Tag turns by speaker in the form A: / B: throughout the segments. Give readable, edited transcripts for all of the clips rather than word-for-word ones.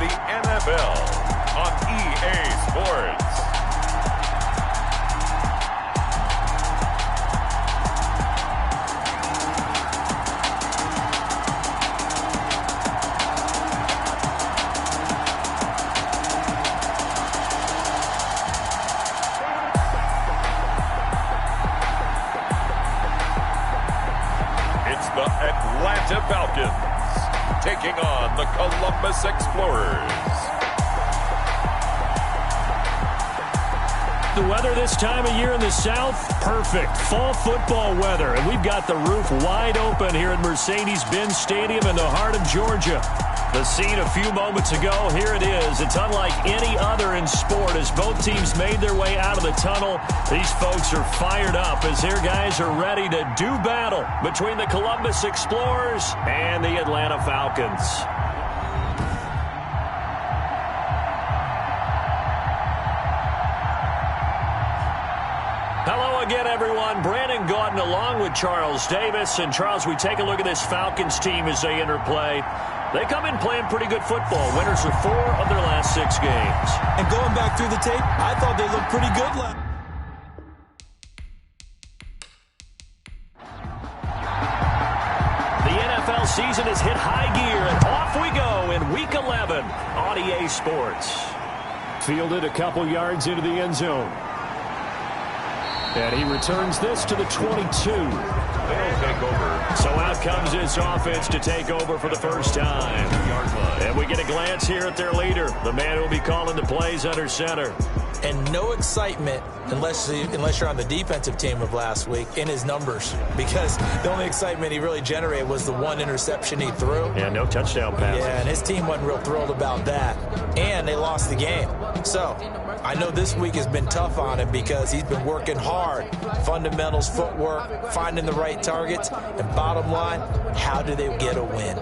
A: the NFL on EA Sports. Falcons taking on the Columbus Explorers.
B: The weather this time of year in the South, perfect. Fall football weather, and we've got the roof wide open here at Mercedes-Benz Stadium in the heart of Georgia. The scene a few moments ago, here it is. It's unlike any other in sport as both teams made their way out of the tunnel. These folks are fired up as their guys are ready to do battle between the Columbus Explorers and the Atlanta Falcons. Hello again, everyone. Brandon Gaudin along with Charles Davis. And, Charles, we take a look at this Falcons team as they enter play. They come in playing pretty good football. Winners of 4 of their last 6 games.
C: And going back through the tape, I thought they looked pretty good last.
B: The NFL season has hit high gear, and off we go in Week 11 on EA Sports. Fielded a couple yards into the end zone. And he returns this to the 22.
A: They'll take over.
B: So out comes this offense to take over for the first time. And we get a glance here at their leader, the man who will be calling the plays under center.
C: And no excitement unless you're on the defensive team of last week in his numbers, because the only excitement he really generated was the 1 interception he threw.
B: Yeah, no touchdown passes.
C: Yeah, and his team wasn't real thrilled about that. And they lost the game. So I know this week has been tough on him because he's been working hard. Fundamentals, footwork, finding the right targets. And bottom line, how do they get a win?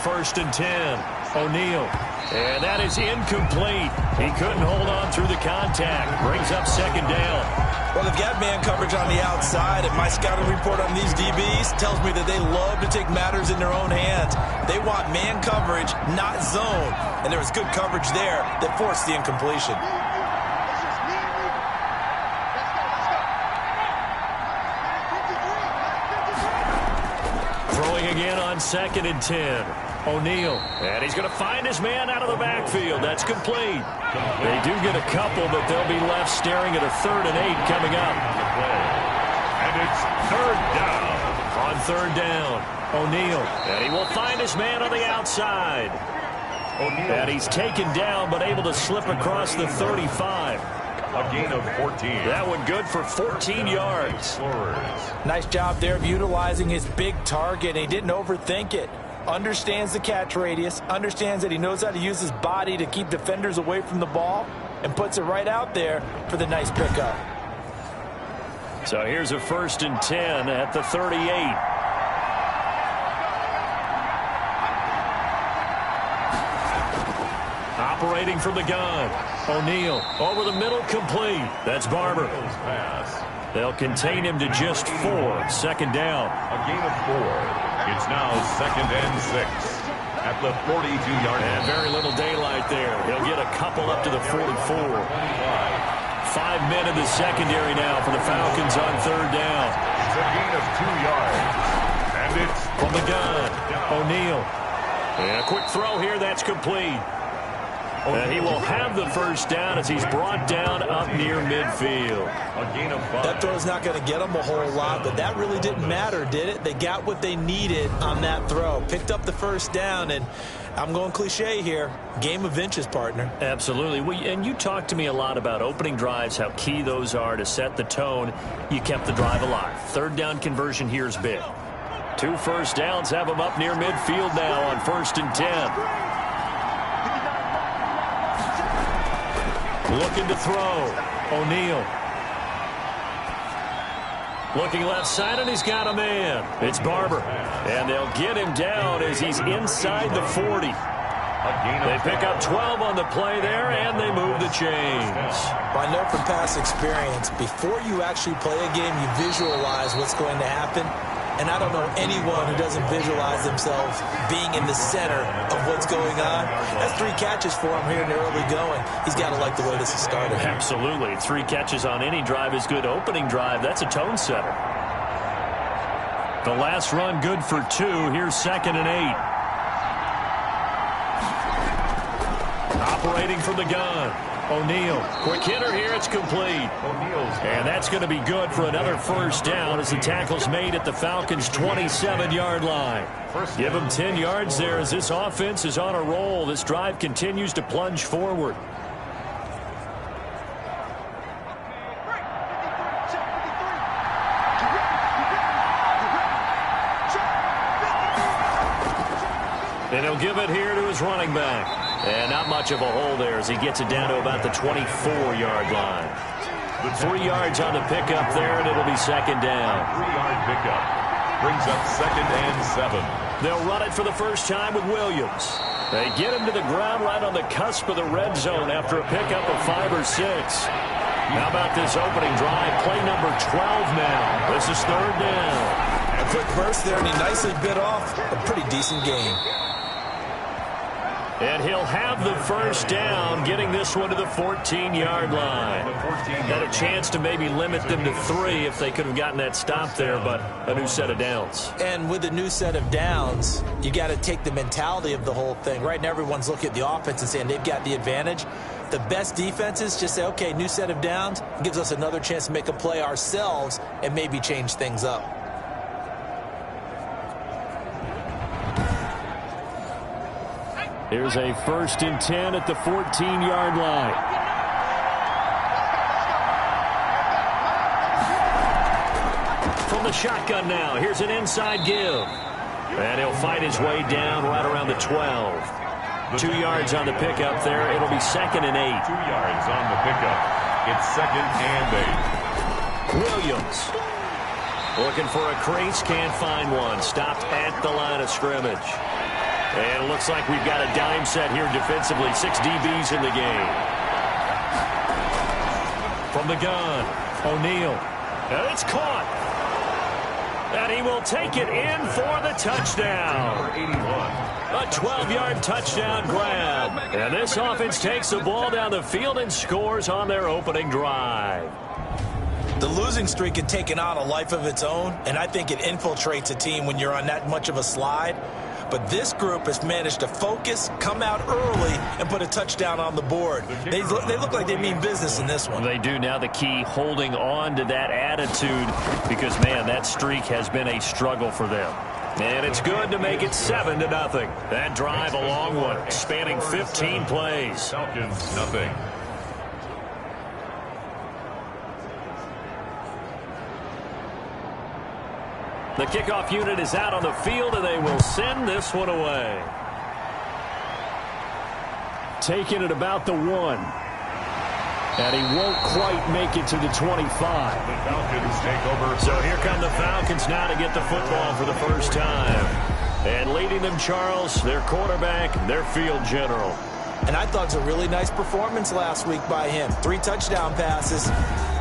B: First and 10. O'Neal. And that is incomplete. He couldn't hold on through the contact. Brings up second down.
C: Well, they've got man coverage on the outside, and my scouting report on these DBs tells me that they love to take matters in their own hands. They want man coverage, not zone. And there was good coverage there that forced the incompletion.
B: Throwing again on second and 10. O'Neal. And he's going to find his man out of the backfield. That's complete. They do get a couple, but they'll be left staring at a 3rd and 8 coming up.
A: And it's 3rd down.
B: On 3rd down, O'Neal. And he will find his man on the outside. And he's taken down, but able to slip across the 35.
A: A gain of 14.
B: That one good for 14 yards.
C: Nice job there of utilizing his big target. He didn't overthink it. Understands the catch radius, understands that he knows how to use his body to keep defenders away from the ball, and puts it right out there for the nice pickup.
B: So here's a 1st and 10 at the 38. Operating from the gun. O'Neal over the middle, complete. That's Barber. They'll contain him to just 4. 2nd down.
A: A gain of 4. It's now 2nd and 6 at the 42-yard line.
B: And very little daylight there. He'll get a couple up to the 44. 5 men in the secondary now for the Falcons on 3rd down.
A: It's a gain of 2 yards. And it's
B: from the gun. O'Neal. And a quick throw here. That's complete. And he will have the 1st down as he's brought down up near midfield.
A: A gain of 5.
C: That throw's not going to get them a whole lot, but that really didn't matter, did it? They got what they needed on that throw. Picked up the 1st down, and I'm going cliche here. Game of inches, partner.
B: Absolutely. And you talked to me a lot about opening drives, how key those are to set the tone. You kept the drive alive. 3rd down conversion here is big. 2 1st downs have them up near midfield now on 1st and 10. Looking to throw. O'Neal. Looking left side, and he's got a man. It's Barber. And they'll get him down as he's inside the 40. They pick up 12 on the play there, and they move the chains.
C: I know from past experience, before you actually play a game, you visualize what's going to happen. And I don't know anyone who doesn't visualize themselves being in the center of what's going on. That's 3 catches for him here in the early going. He's got to like the way this is started.
B: Absolutely. 3 catches on any drive is good opening drive. That's a tone setter. The last run good for 2. Here's 2nd and 8. Operating from the gun. O'Neal, quick hitter here, it's complete. And that's going to be good for another first down as the tackle's made at the Falcons' 27-yard line. Give them 10 yards there as this offense is on a roll. This drive continues to plunge forward. And he'll give it here to his running back. And not much of a hole there as he gets it down to about the 24-yard line. 3 yards on the pickup there, and it'll be 2nd down.
A: 3-yard pickup brings up 2nd and 7.
B: They'll run it for the first time with Williams. They get him to the ground right on the cusp of the red zone after a pickup of 5 or 6. How about this opening drive? Play number 12 now. This is 3rd down.
C: A quick burst there, and he nicely bit off a pretty decent game.
B: And he'll have the first down, getting this one to the 14-yard line. Had a chance to maybe limit them to 3 if they could have gotten that stop there, but a new set of downs.
C: And with a new set of downs, you got to take the mentality of the whole thing. Right now, everyone's looking at the offense and saying they've got the advantage. The best defenses just say, okay, new set of downs, gives us another chance to make a play ourselves and maybe change things up.
B: Here's a 1st and 10 at the 14-yard line. From the shotgun now, here's an inside give. And he'll fight his way down right around the 12. 2 yards on the pickup there. It'll be 2nd and 8.
A: 2 yards on the pickup. It's 2nd and 8.
B: Williams looking for a crease, can't find one. Stopped at the line of scrimmage. And it looks like we've got a dime set here defensively. 6 DBs in the game. From the gun, O'Neal. And it's caught. And he will take it in for the touchdown. A 12-yard touchdown grab. And this offense takes the ball down the field and scores on their opening drive.
C: The losing streak had taken on a life of its own, and I think it infiltrates a team when you're on that much of a slide. But this group has managed to focus, come out early, and put a touchdown on the board. They look like they mean business in this one.
B: They do. Now the key, holding on to that attitude, because, man, that streak has been a struggle for them. And it's good to make it 7-0. That drive, a long one, spanning 15 plays.
A: Falcons, nothing.
B: The kickoff unit is out on the field, and they will send this one away. Taking it about the 1. And he won't quite make it to the 25.
A: The Falcons take over.
B: So here come the Falcons now to get the football for the first time. And leading them, Charles, their quarterback, their field general.
C: And I thought it was a really nice performance last week by him. 3 touchdown passes.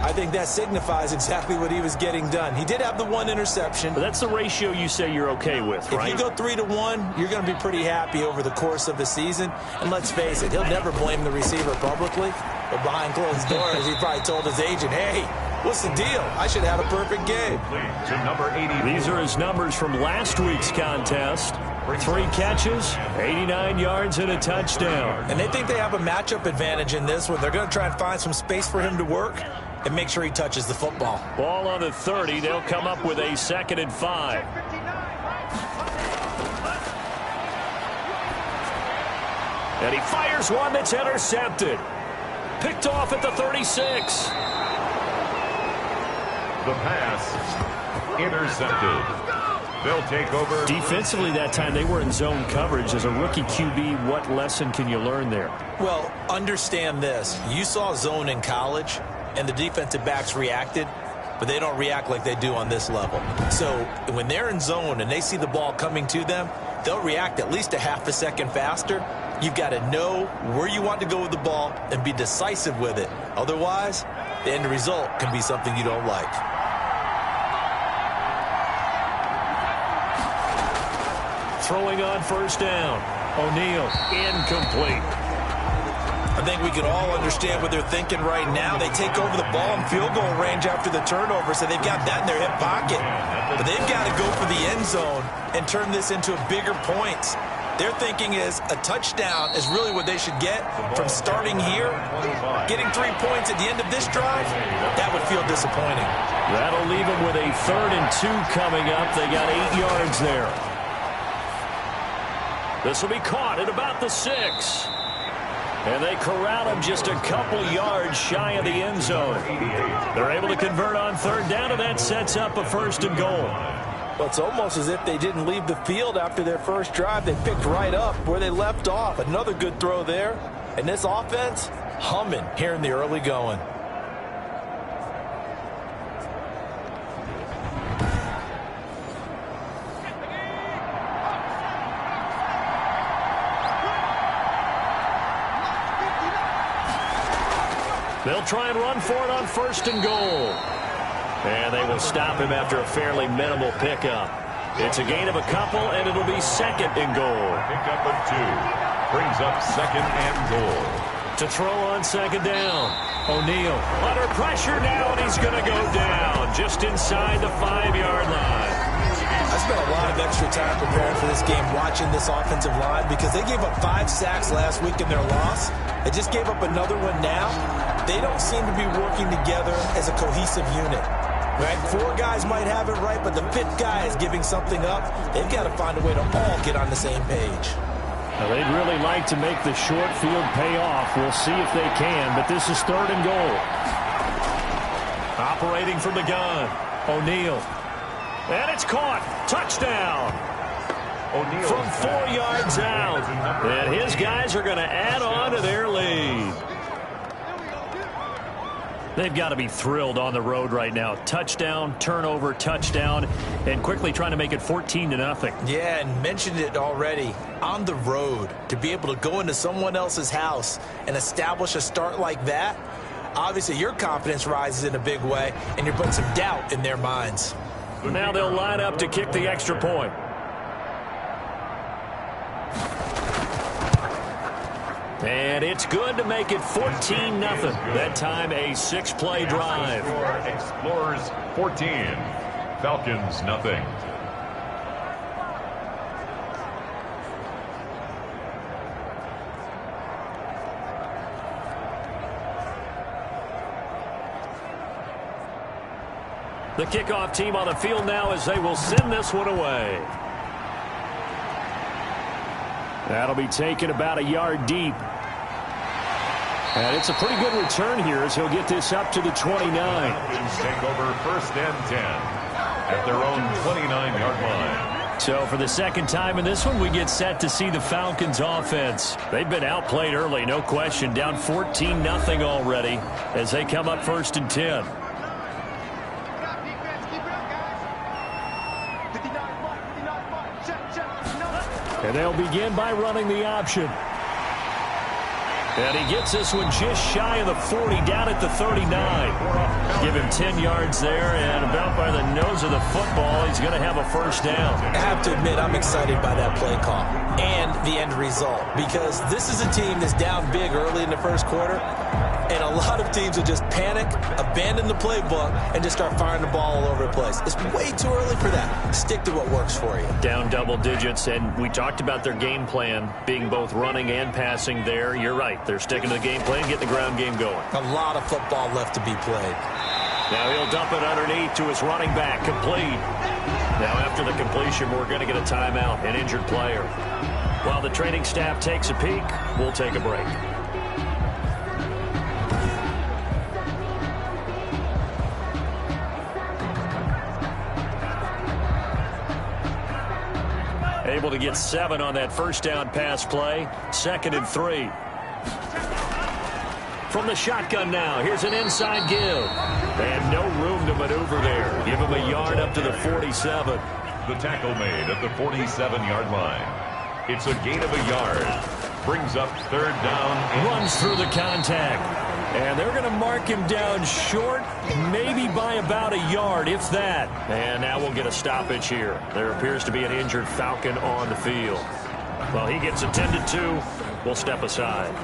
C: I think that signifies exactly what he was getting done. He did have the 1 interception.
B: But that's the ratio you say you're okay with, right?
C: If you go 3-1, you're going to be pretty happy over the course of the season. And let's face it, he'll never blame the receiver publicly. But behind closed doors, he probably told his agent, hey, what's the deal? I should have had a perfect game.
A: To number 80.
B: These are his numbers from last week's contest. 3 catches, 89 yards, and a touchdown.
C: And they think they have a matchup advantage in this one. They're going to try and find some space for him to work and make sure he touches the football.
B: Ball on the 30. They'll come up with a 2nd and 5. And he fires one that's intercepted. Picked off at the 36.
A: The pass intercepted. They'll take over.
B: Defensively that time, they were in zone coverage. As a rookie QB, what lesson can you learn there?
C: Well, understand this. You saw zone in college, and the defensive backs reacted. but they don't react like they do on this level. So when they're in zone and they see the ball coming to them, they'll react at least a half a second faster. You've got to know where you want to go with the ball and be decisive with it. Otherwise, the end result can be something you don't like.
B: Throwing on first down. O'Neal, incomplete.
C: I think we can all understand what they're thinking right now. They take over the ball in field goal range after the turnover, so they've got that in their hip pocket. But they've got to go for the end zone and turn this into a bigger points. Their thinking is a touchdown is really what they should get from starting here. Getting 3 points at the end of this drive, that would feel disappointing.
B: That'll leave them with a 3rd and 2 coming up. They got 8 yards there. This will be caught at about the 6. And they corral him just a couple yards shy of the end zone. They're able to convert on 3rd down, and that sets up a 1st and goal.
C: Well, it's almost as if they didn't leave the field after their first drive. They picked right up where they left off. Another good throw there. And this offense, humming here in the early going.
B: They'll try and run for it on 1st and goal. And they will stop him after a fairly minimal pickup. It's a gain of a couple, and it'll be 2nd and goal.
A: Pickup of 2. Brings up 2nd and goal.
B: To throw on 2nd down. O'Neal under pressure now, and he's going to go down just inside the 5-yard line.
C: I spent a lot of extra time preparing for this game watching this offensive line because they gave up 5 sacks last week in their loss. They just gave up another one now. They don't seem to be working together as a cohesive unit. Right? 4 guys might have it right, but the 5th guy is giving something up. They've got to find a way to all get on the same page.
B: Now, they'd really like to make the short field pay off. We'll see if they can, but this is 3rd and goal. Operating from the gun, O'Neal. And it's caught. Touchdown. O'Neal from 4 yards out. And his guys are going to add on to their lead. They've got to be thrilled on the road right now. Touchdown, turnover, touchdown, and quickly trying to make it 14-0.
C: Yeah, and mentioned it already. On the road, to be able to go into someone else's house and establish a start like that, obviously your confidence rises in a big way, and you're putting some doubt in their minds.
B: Now they'll line up to kick the extra point. And it's good to make it 14-0. That time a 6-play drive.
A: Explorers 14. Falcons nothing.
B: The kickoff team on the field now as they will send this one away. That'll be taken about a yard deep. And it's a pretty good return here as he'll get this up to the 29.
A: Falcons take over 1st and 10 at their own 29-yard line.
B: So for the 2nd time in this one, we get set to see the Falcons offense. They've been outplayed early, no question. Down 14-0 already as they come up 1st and 10. And they'll begin by running the option. And he gets this one just shy of the 40, down at the 39. Give him 10 yards there, and about by the nose of the football, he's going to have a 1st down.
C: I have to admit, I'm excited by that play call and the end result, because this is a team that's down big early in the 1st quarter, and a lot of teams will just panic, abandon the playbook, and just start firing the ball all over the place. It's way too early for that. Stick to what works for you.
B: Down double digits, and we talked about their game plan being both running and passing there. You're right. They're sticking to the game plan, getting the ground game going.
C: A lot of football left to be played.
B: Now he'll dump it underneath to his running back, complete. Now after the completion, we're going to get a timeout, an injured player. While the training staff takes a peek, we'll take a break. Able to get 7 on that 1st down pass play. 2nd and 3. From the shotgun now, here's an inside give. And no room to maneuver there. Give him a yard up to the 47.
A: The tackle made at the 47-yard line. It's a gain of a yard. Brings up third down.
B: Runs through the contact. And they're going to mark him down short, maybe by about a yard, if that. And now we'll get a stoppage here. There appears to be an injured Falcon on the field. Well, he gets attended to. We'll step aside.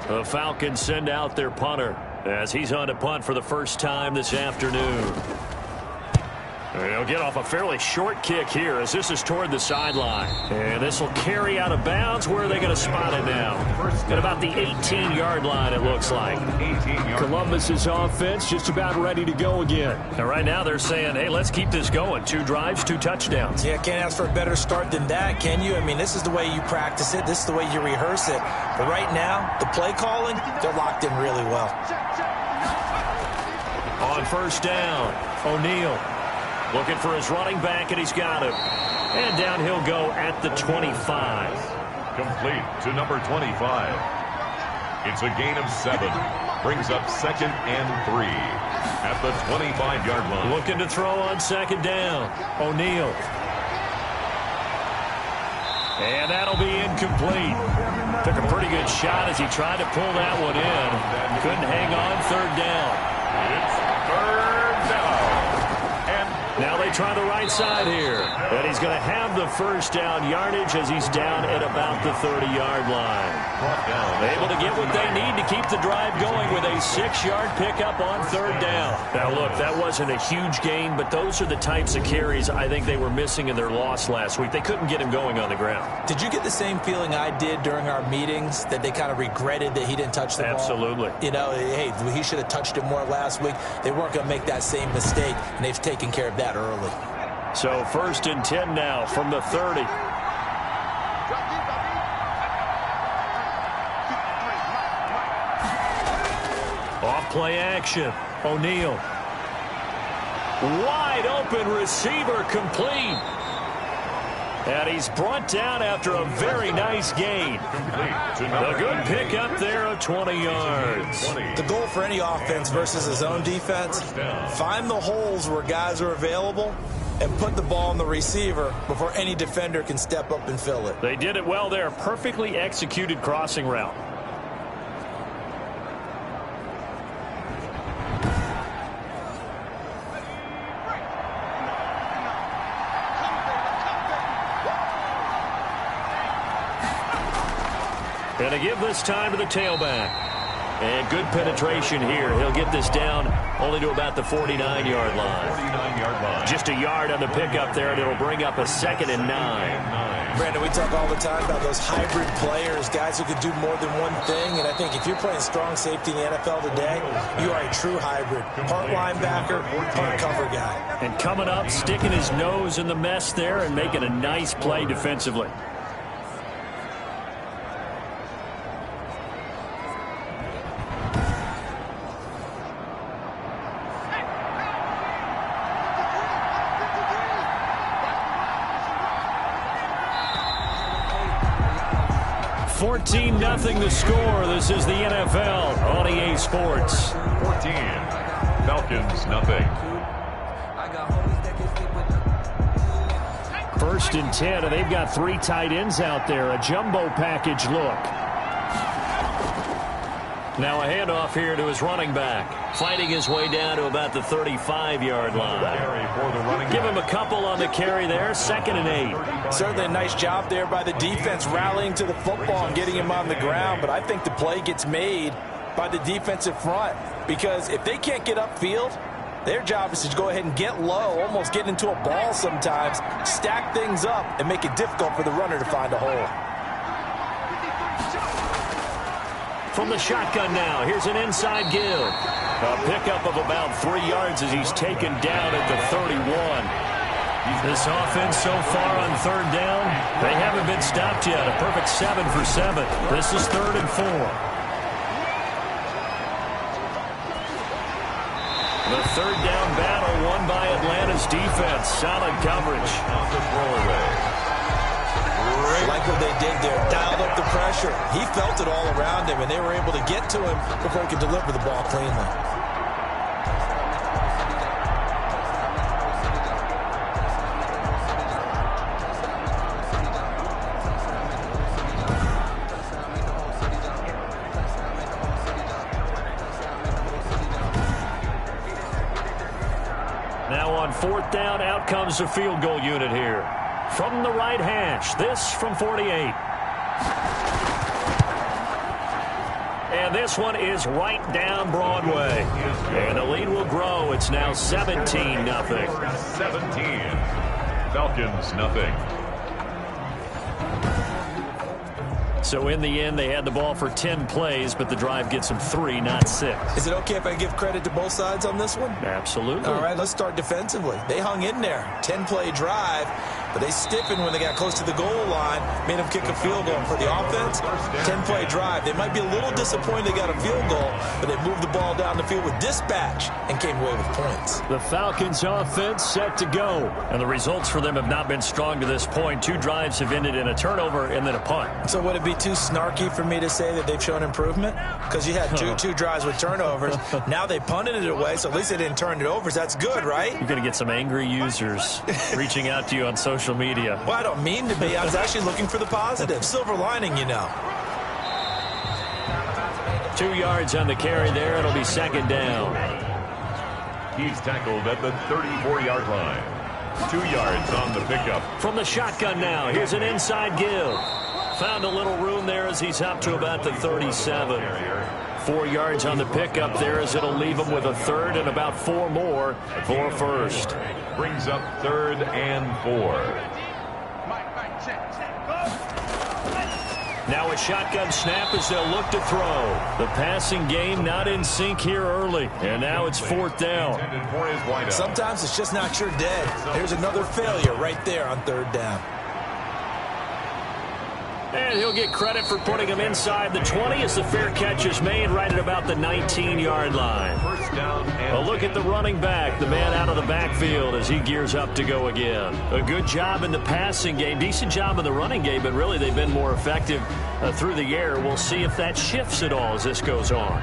B: The Falcons send out their punter as he's on to punt for the first time this afternoon. He'll get off a fairly short kick here as this is toward the sideline. And this will carry out of bounds. Where are they going to spot it now? At about the 18-yard line, it looks like. Columbus's offense just about ready to go again. And right now they're saying, hey, let's keep this going. 2 drives, 2 touchdowns.
C: Yeah, can't ask for a better start than that, can you? I mean, this is the way you practice it. This is the way you rehearse it. But right now, the play calling, they're locked in really well.
B: On first down, O'Neal. Looking for his running back, and he's got him. And down he'll go at the 25.
A: Complete to number 25. It's a gain of 7. Brings up 2nd and 3 at the 25-yard line.
B: Looking to throw on 2nd down. O'Neal. And that'll be incomplete. Took a pretty good shot as he tried to pull that one in. Couldn't hang on 3rd down.
A: It's 3rd down.
B: Now they try the right side here. And he's going to have the first down yardage as he's down at about the 30-yard line. Able to get what they need to keep the drive going with a 6-yard pickup on 3rd down. Now, look, that wasn't a huge gain, but those are the types of carries I think they were missing in their loss last week. They couldn't get him going on the ground.
C: Did you get the same feeling I did during our meetings, that they kind of regretted that he didn't touch the ball?
B: Absolutely.
C: You know, hey, he should have touched it more last week. They weren't going to make that same mistake, and they've taken care of that early.
B: So 1st and 10 now from the 30. Off play action. O'Neal. Wide open receiver, complete. And he's brought down after a very nice gain. A good pickup there of 20 yards.
C: The goal for any offense versus his own defense, find the holes where guys are available and put the ball on the receiver before any defender can step up and fill it.
B: They did it well there. Perfectly executed crossing route. And to give this time to the tailback. And good penetration here. He'll get this down only to about the 49-yard line.
A: 49-yard line.
B: Just a yard on the pickup there, and it'll bring up a 2nd and 9.
C: Brandon, we talk all the time about those hybrid players, guys who can do more than one thing. And I think if you're playing strong safety in the NFL today, you are a true hybrid. Part linebacker, part cover guy.
B: And coming up, sticking his nose in the mess there and making a nice play defensively. $14-0 the score. This is the NFL on EA Sports.
A: 14. Falcons, nothing.
B: 1st and 10, and they've got 3 tight ends out there. A jumbo package look. Now a handoff here to his running back. Fighting his way down to about the 35-yard line. Give him a couple on the carry there. 2nd and 8.
C: Certainly a nice job there by the defense rallying to the football and getting him on the ground. But I think the play gets made by the defensive front. Because if they can't get upfield, their job is to go ahead and get low, almost get into a ball sometimes, stack things up, and make it difficult for the runner to find a hole.
B: From the shotgun now, here's an inside give. A pickup of about 3 yards as he's taken down at the 31. This offense so far on 3rd down, they haven't been stopped yet. A perfect 7 for 7. This is 3rd and 4. The 3rd down battle won by Atlanta's defense. Solid coverage.
C: Like what they did there, dialed up the pressure. He felt it all around him, and they were able to get to him before he could deliver the ball cleanly.
B: Now on 4th down, out comes the field goal unit here. From the right hash, this from 48. And this one is right down Broadway. And the lead will grow. It's now 17-0.
A: 17. Falcons, nothing.
B: So in the end, they had the ball for 10 plays, but the drive gets them 3, not 6.
C: Is it okay if I give credit to both sides on this one?
B: Absolutely.
C: All right, let's start defensively. They hung in there. 10-play drive, but they stiffened when they got close to the goal line, made them kick a field goal. For the offense, 10-play drive. They might be a little disappointed they got a field goal, but they moved the ball down the field with dispatch and came away with points.
B: The Falcons offense set to go, and the results for them have not been strong to this point. 2 drives have ended in a turnover and then a punt.
C: So would it be too snarky for me to say that they've shown improvement? Because you had two drives with turnovers. Now they punted it away, so at least they didn't turn it over. So that's good, right?
B: You're going to get some angry users reaching out to you on social media.
C: Well, I don't mean to be. I was actually looking for the positive. Silver lining, you know.
B: 2 yards on the carry there. It'll be 2nd down.
A: He's tackled at the 34-yard line. 2 yards on the pickup.
B: From the shotgun now, here's an inside give. Found a little room there as he's up to about the 37. 4 yards on the pickup there as it'll leave him with a 3rd and about 4 more for first.
A: Brings up 3rd and 4.
B: Now a shotgun snap as they'll look to throw. The passing game not in sync here early. And now it's 4th down.
C: Sometimes it's just not your day. There's another failure right there on 3rd down.
B: And he'll get credit for putting him inside the 20 as the fair catch is made right at about the 19-yard line. A look at the running back, the man out of the backfield as he gears up to go again. A good job in the passing game, decent job in the running game, but really they've been more effective through the air. We'll see if that shifts at all as this goes on.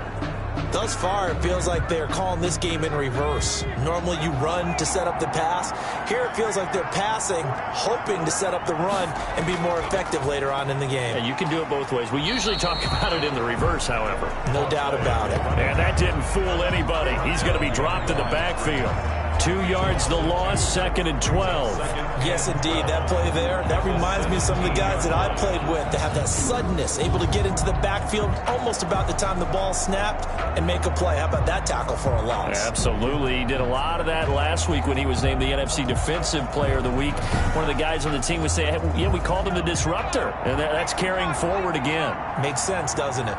C: Thus far, it feels like they're calling this game in reverse. Normally you run to set up the pass. Here it feels like they're passing, hoping to set up the run and be more effective later on in the game.
B: And you can do it both ways. We usually talk about it in the reverse, however.
C: No doubt about it.
B: And that didn't fool anybody. He's going to be dropped in the backfield. 2 yards the loss, 2nd and 12.
C: Yes, indeed. That play there, that reminds me of some of the guys that I played with that have that suddenness, able to get into the backfield almost about the time the ball snapped and make a play. How about that tackle for a loss?
B: Absolutely. He did a lot of that last week when he was named the NFC Defensive Player of the Week. One of the guys on the team would say, hey, yeah, we called him the disruptor. And that's carrying forward again.
C: Makes sense, doesn't it?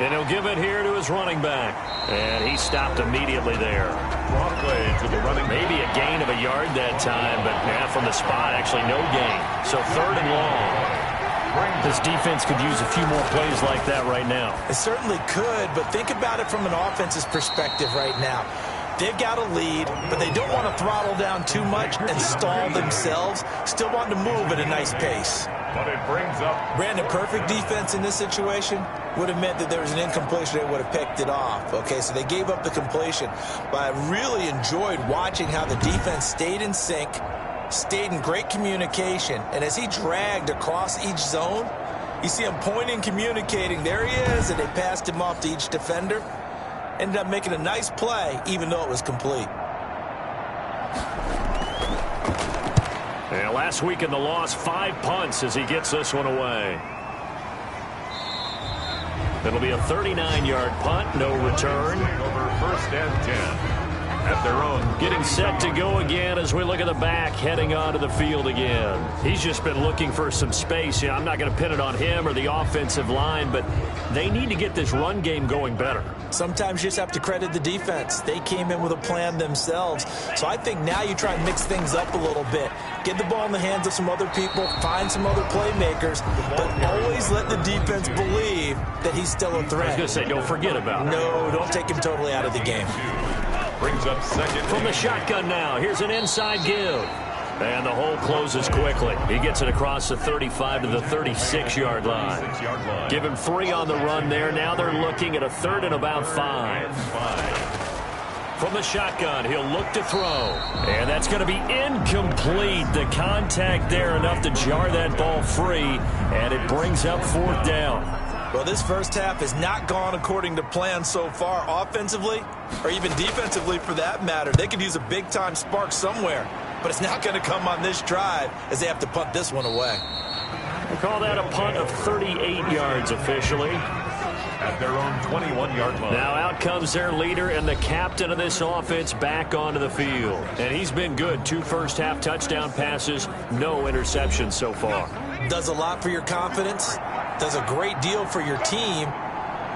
B: And he'll give it here to his running back. And he stopped immediately there.
A: Wrong play to the running back.
B: Maybe a gain of a yard that time, but from the spot, actually no gain. So 3rd and long. This defense could use a few more plays like that right now.
C: It certainly could, but think about it from an offense's perspective right now. They've got a lead, but they don't want to throttle down too much and stall themselves. Still want to move at a nice pace.
A: But it brings up...
C: Brandon, perfect defense in this situation would have meant that there was an incompletion. They would have picked it off. Okay, so they gave up the completion. But I really enjoyed watching how the defense stayed in sync, stayed in great communication. And as he dragged across each zone, you see him pointing, communicating. There he is, and they passed him off to each defender. Ended up making a nice play, even though it was complete.
B: And last week in the loss, 5 punts as he gets this one away. It'll be a 39-yard punt, no return.
A: Over 1st and 10. At their own.
B: Getting set to go again as we look at the back, heading onto the field again. He's just been looking for some space. I'm not going to pin it on him or the offensive line, but they need to get this run game going better.
C: Sometimes you just have to credit the defense. They came in with a plan themselves. So I think now you try and mix things up a little bit. Get the ball in the hands of some other people, find some other playmakers, but always let the defense believe that he's still a threat.
B: I was going to say, don't forget about it.
C: No, don't take him totally out of the game.
A: Brings up 2nd.
B: From the shotgun now, here's an inside give. And the hole closes quickly. He gets it across the 35 to the 36-yard line. Give him 3 on the run there. Now they're looking at a 3rd and about 5. From the shotgun, he'll look to throw. And that's going to be incomplete. The contact there enough to jar that ball free. And it brings up 4th down.
C: Well, this first half has not gone according to plan so far offensively or even defensively for that matter. They could use a big-time spark somewhere, but it's not going to come on this drive as they have to punt this one away.
B: We'll call that a punt of 38 yards officially.
A: At their own 21-yard line.
B: Now out comes their leader and the captain of this offense back onto the field. And he's been good. 2 first-half touchdown passes, no interceptions so far.
C: Does a lot for your confidence. Does a great deal for your team.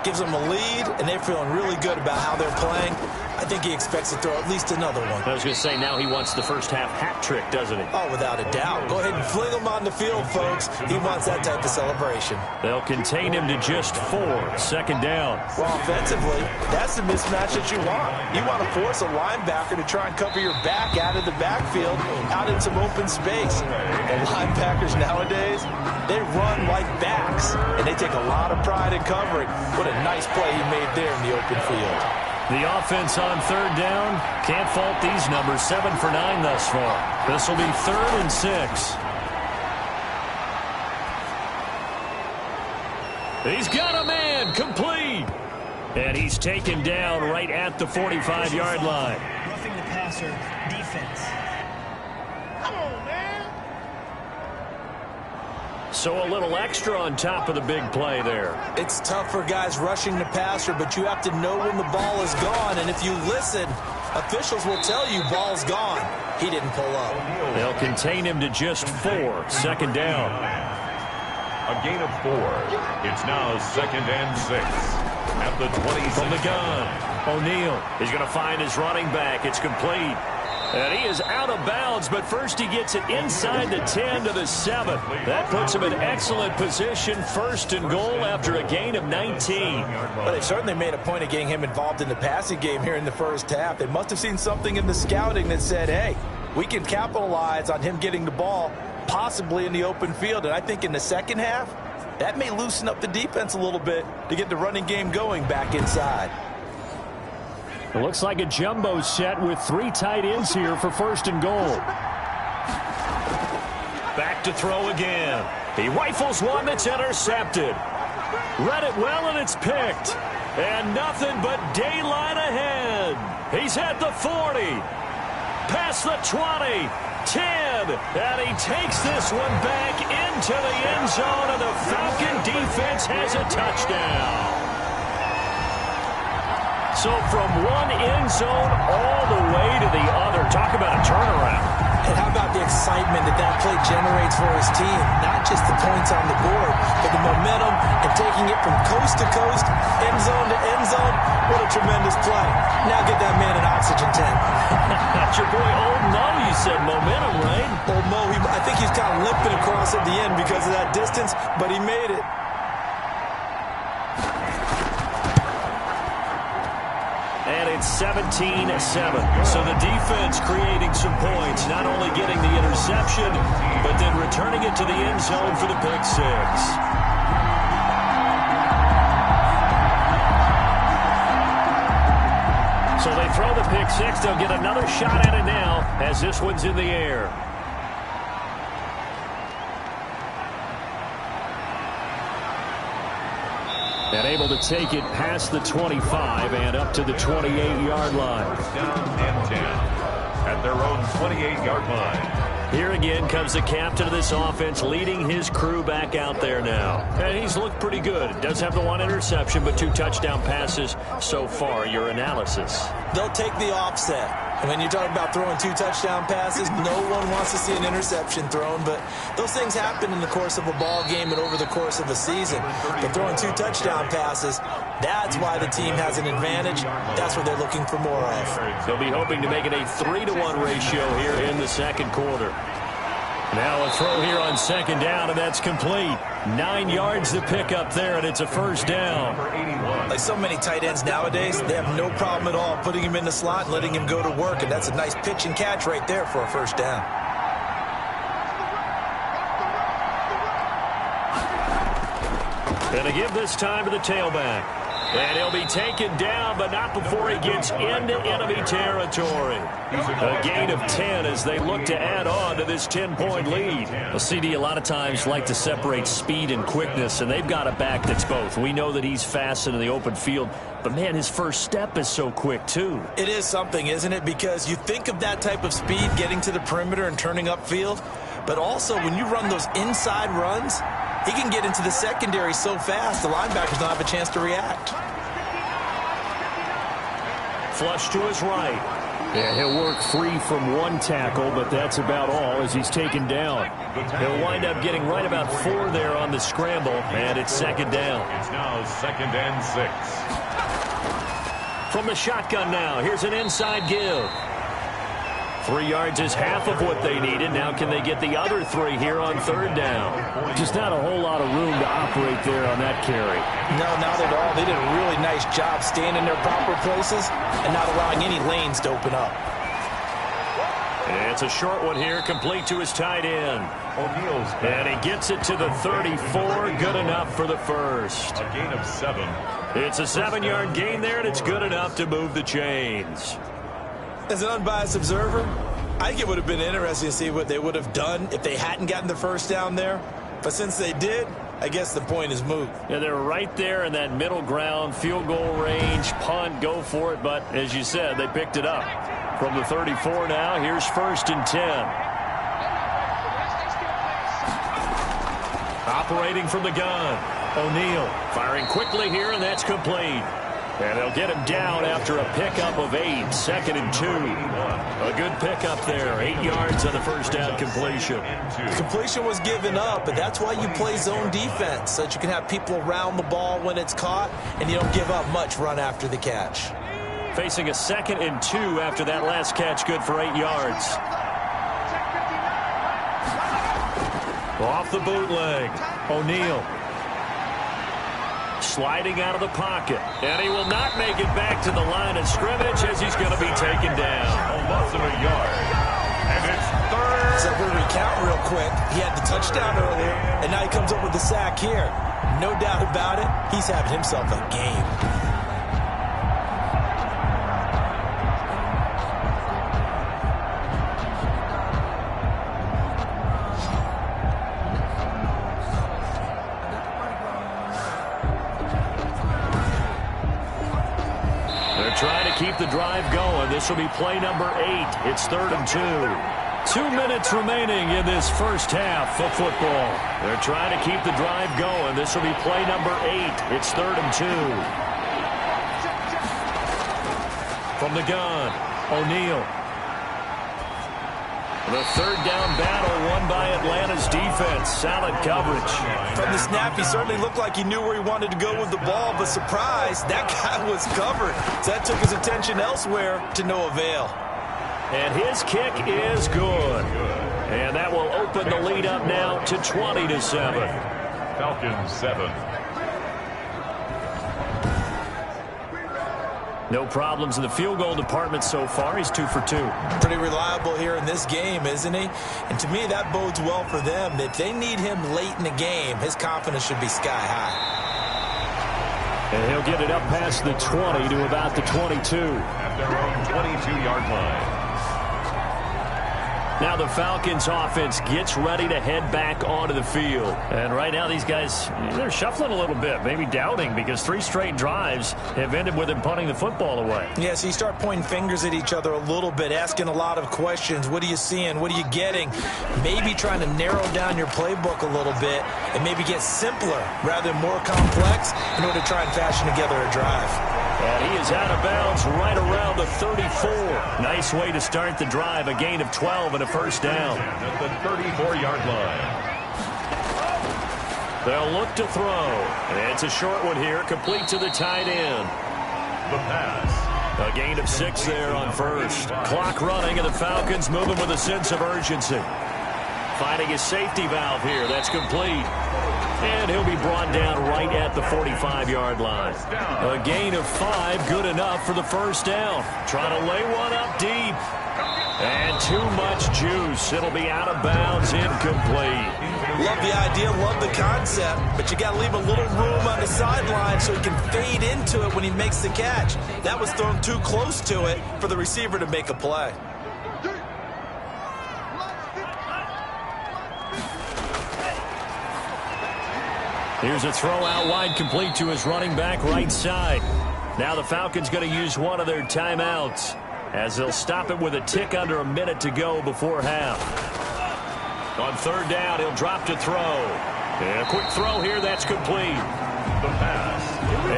C: Gives them a lead, and they're feeling really good about how they're playing. I think he expects to throw at least another one.
B: I was going to say, now he wants the first-half hat trick, doesn't he?
C: Oh, without a doubt. Go ahead and fling him on the field, folks. He wants that type of celebration.
B: They'll contain him to just 4. 2nd down.
C: Well, offensively, that's the mismatch that you want. You want to force a linebacker to try and cover your back out of the backfield, out in some open space. And linebackers nowadays, they run like backs, and they take a lot of pride in covering. What a nice play he made there in the open field.
B: The offense on 3rd down. Can't fault these numbers. 7 for 9 thus far. This will be 3rd and 6. He's got a man. Complete. And he's taken down right at the 45-yard line.
D: Roughing the passer, defense. Come on, man.
B: So a little extra on top of the big play there.
C: It's tough for guys rushing the passer, but you have to know when the ball is gone. And if you listen, officials will tell you ball's gone. He didn't pull up.
B: They'll contain him to just 4. 2nd down.
A: A gain of 4. It's now 2nd and 6. At the 26.
B: From the gun, O'Neal. He's going to find his running back. It's complete. And he is out of bounds, but first he gets it inside the 10 to the 7. That puts him in excellent position, 1st and goal after a gain of 19.
C: Well, they certainly made a point of getting him involved in the passing game here in the first half. They must have seen something in the scouting that said, hey, we can capitalize on him getting the ball, possibly in the open field. And I think in the second half, that may loosen up the defense a little bit to get the running game going back inside.
B: It looks like a jumbo set with 3 tight ends here for 1st and goal. Back to throw again. He rifles one that's intercepted. Read it well, and it's picked. And nothing but daylight ahead. He's at the 40. Past the 20. 10. And he takes this one back into the end zone, and the Falcon defense has a touchdown. So from one end zone all the way to the other. Talk about a turnaround.
C: And how about the excitement that that play generates for his team? Not just the points on the board, but the momentum and taking it from coast to coast, end zone to end zone. What a tremendous play. Now get that man an oxygen tank.
B: That's your boy Old Mo, you said. Momentum, right?
C: Old Mo, I think he's kind of limping across at the end because of that distance, but he made it.
B: And it's 17-7. So the defense creating some points, not only getting the interception, but then returning it to the end zone for the pick 6. So they throw the pick 6. They'll get another shot at it now as this one's in the air. And able to take it past the 25 and up to the 28-yard line.
A: Down and 10 at their own 28-yard line.
B: Here again comes the captain of this offense, leading his crew back out there now. And he's looked pretty good. Does have the 1 interception, but 2 touchdown passes so far. Your analysis?
C: They'll take the offset. And when you're talking about throwing 2 touchdown passes, no one wants to see an interception thrown. But those things happen in the course of a ball game and over the course of a season. But throwing 2 touchdown passes, that's why the team has an advantage. That's what they're looking for more of.
B: They'll be hoping to make it a 3-to-1 ratio here in the second quarter. Now a throw here on 2nd down, and that's complete. 9 yards to pick up there, and it's a 1st down.
C: Like so many tight ends nowadays, they have no problem at all putting him in the slot and letting him go to work, and that's a nice pitch and catch right there for a 1st down.
B: Going to give this time to the tailback. And he'll be taken down, but not before he gets into enemy territory. A gain of 10 as they look to add on to this 10-point lead.
E: Well, CD a lot of times like to separate speed and quickness, and they've got a back that's both. We know that he's fast in the open field, but, man, his first step is so quick, too.
C: It is something, isn't it? Because you think of that type of speed getting to the perimeter and turning upfield, but also when you run those inside runs, he can get into the secondary so fast, the linebackers don't have a chance to react.
B: Flush to his right. Yeah, he'll work free from one tackle, but that's about all as he's taken down. He'll wind up getting right about 4 there on the scramble, and it's second down.
A: It's now 2nd and 6.
B: From the shotgun now, here's an inside give. 3 yards is half of what they needed. Now can they get the other 3 here on 3rd down?
E: Just not a whole lot of room to operate there on that carry.
C: No, not at all. They did a really nice job staying in their proper places and not allowing any lanes to open up.
B: It's a short one here, complete to his tight end.
A: O'Neill's
B: And he gets it to the 34, good enough for the first.
A: a gain of 7.
B: It's a 7-yard gain there, and it's good enough to move the chains.
C: As an unbiased observer, I think it would have been interesting to see what they would have done if they hadn't gotten the first down there. But since they did, I guess the point is moot.
B: Yeah, they're right there in that middle ground, field goal range, punt, go for it. But as you said, they picked it up. From the 34 now, here's 1st and 10. Operating from the gun, O'Neill firing quickly here, and that's complete. And they'll get him down after a pickup of 8, 2nd and 2. A good pickup there, 8 yards on the first down completion.
C: The completion was given up, but that's why you play zone defense, so that you can have people around the ball when it's caught, and you don't give up much run after the catch.
B: Facing a 2nd and 2 after that last catch, good for 8 yards. Off the bootleg, O'Neill. Sliding out of the pocket. And he will not make it back to the line of scrimmage as he's going to be taken down.
A: Almost a yard. And it's 3rd.
C: So we'll recount real quick. He had the touchdown earlier, and now he comes up with the sack here. No doubt about it, he's having himself a game.
B: Trying to keep the drive going. This will be play number 8. It's 3rd and 2. 2 minutes remaining in this first half of football. They're trying to keep the drive going. This will be play number 8. It's 3rd and 2. From the gun, O'Neill. The 3rd down battle won by Atlanta's defense. Solid coverage.
C: From the snap, he certainly looked like he knew where he wanted to go with the ball, but surprise, that guy was covered. So that took his attention elsewhere to no avail.
B: And his kick is good. And that will open the lead up now to 20-7.
A: Falcons 7.
B: No problems in the field goal department so far. He's 2 for 2.
C: Pretty reliable here in this game, isn't he? And to me, that bodes well for them. If they need him late in the game, his confidence should be sky high.
B: And he'll get it up past the 20 to about the 22.
A: At their own 22-yard line.
B: Now the Falcons offense gets ready to head back onto the field. And right now these guys, they're shuffling a little bit, maybe doubting, because 3 straight drives have ended with them punting the football away.
C: Yeah, so you start pointing fingers at each other a little bit, asking a lot of questions. What are you seeing? What are you getting? Maybe trying to narrow down your playbook a little bit and maybe get simpler rather than more complex in order to try and fashion together a drive.
B: And he is out of bounds right around the 34. Nice way to start the drive. A gain of 12 and a first down.
A: At the 34-yard line.
B: They'll look to throw. And it's a short one here, complete to the tight end.
A: The pass.
B: A gain of 6 there on first. Clock running, and the Falcons moving with a sense of urgency. Finding his safety valve here. That's complete. And he'll be brought down right at the 45-yard line. A gain of 5, good enough for the first down. Trying to lay one up deep. And too much juice. It'll be out of bounds, incomplete.
C: Love the idea, love the concept, but you got to leave a little room on the sideline so he can fade into it when he makes the catch. That was thrown too close to it for the receiver to make a play.
B: Here's a throw out wide, complete to his running back right side. Now the Falcons going to use one of their timeouts as they'll stop it with a tick under a minute to go before half. On third down, he'll drop to throw. And a quick throw here, that's complete.
A: The pass.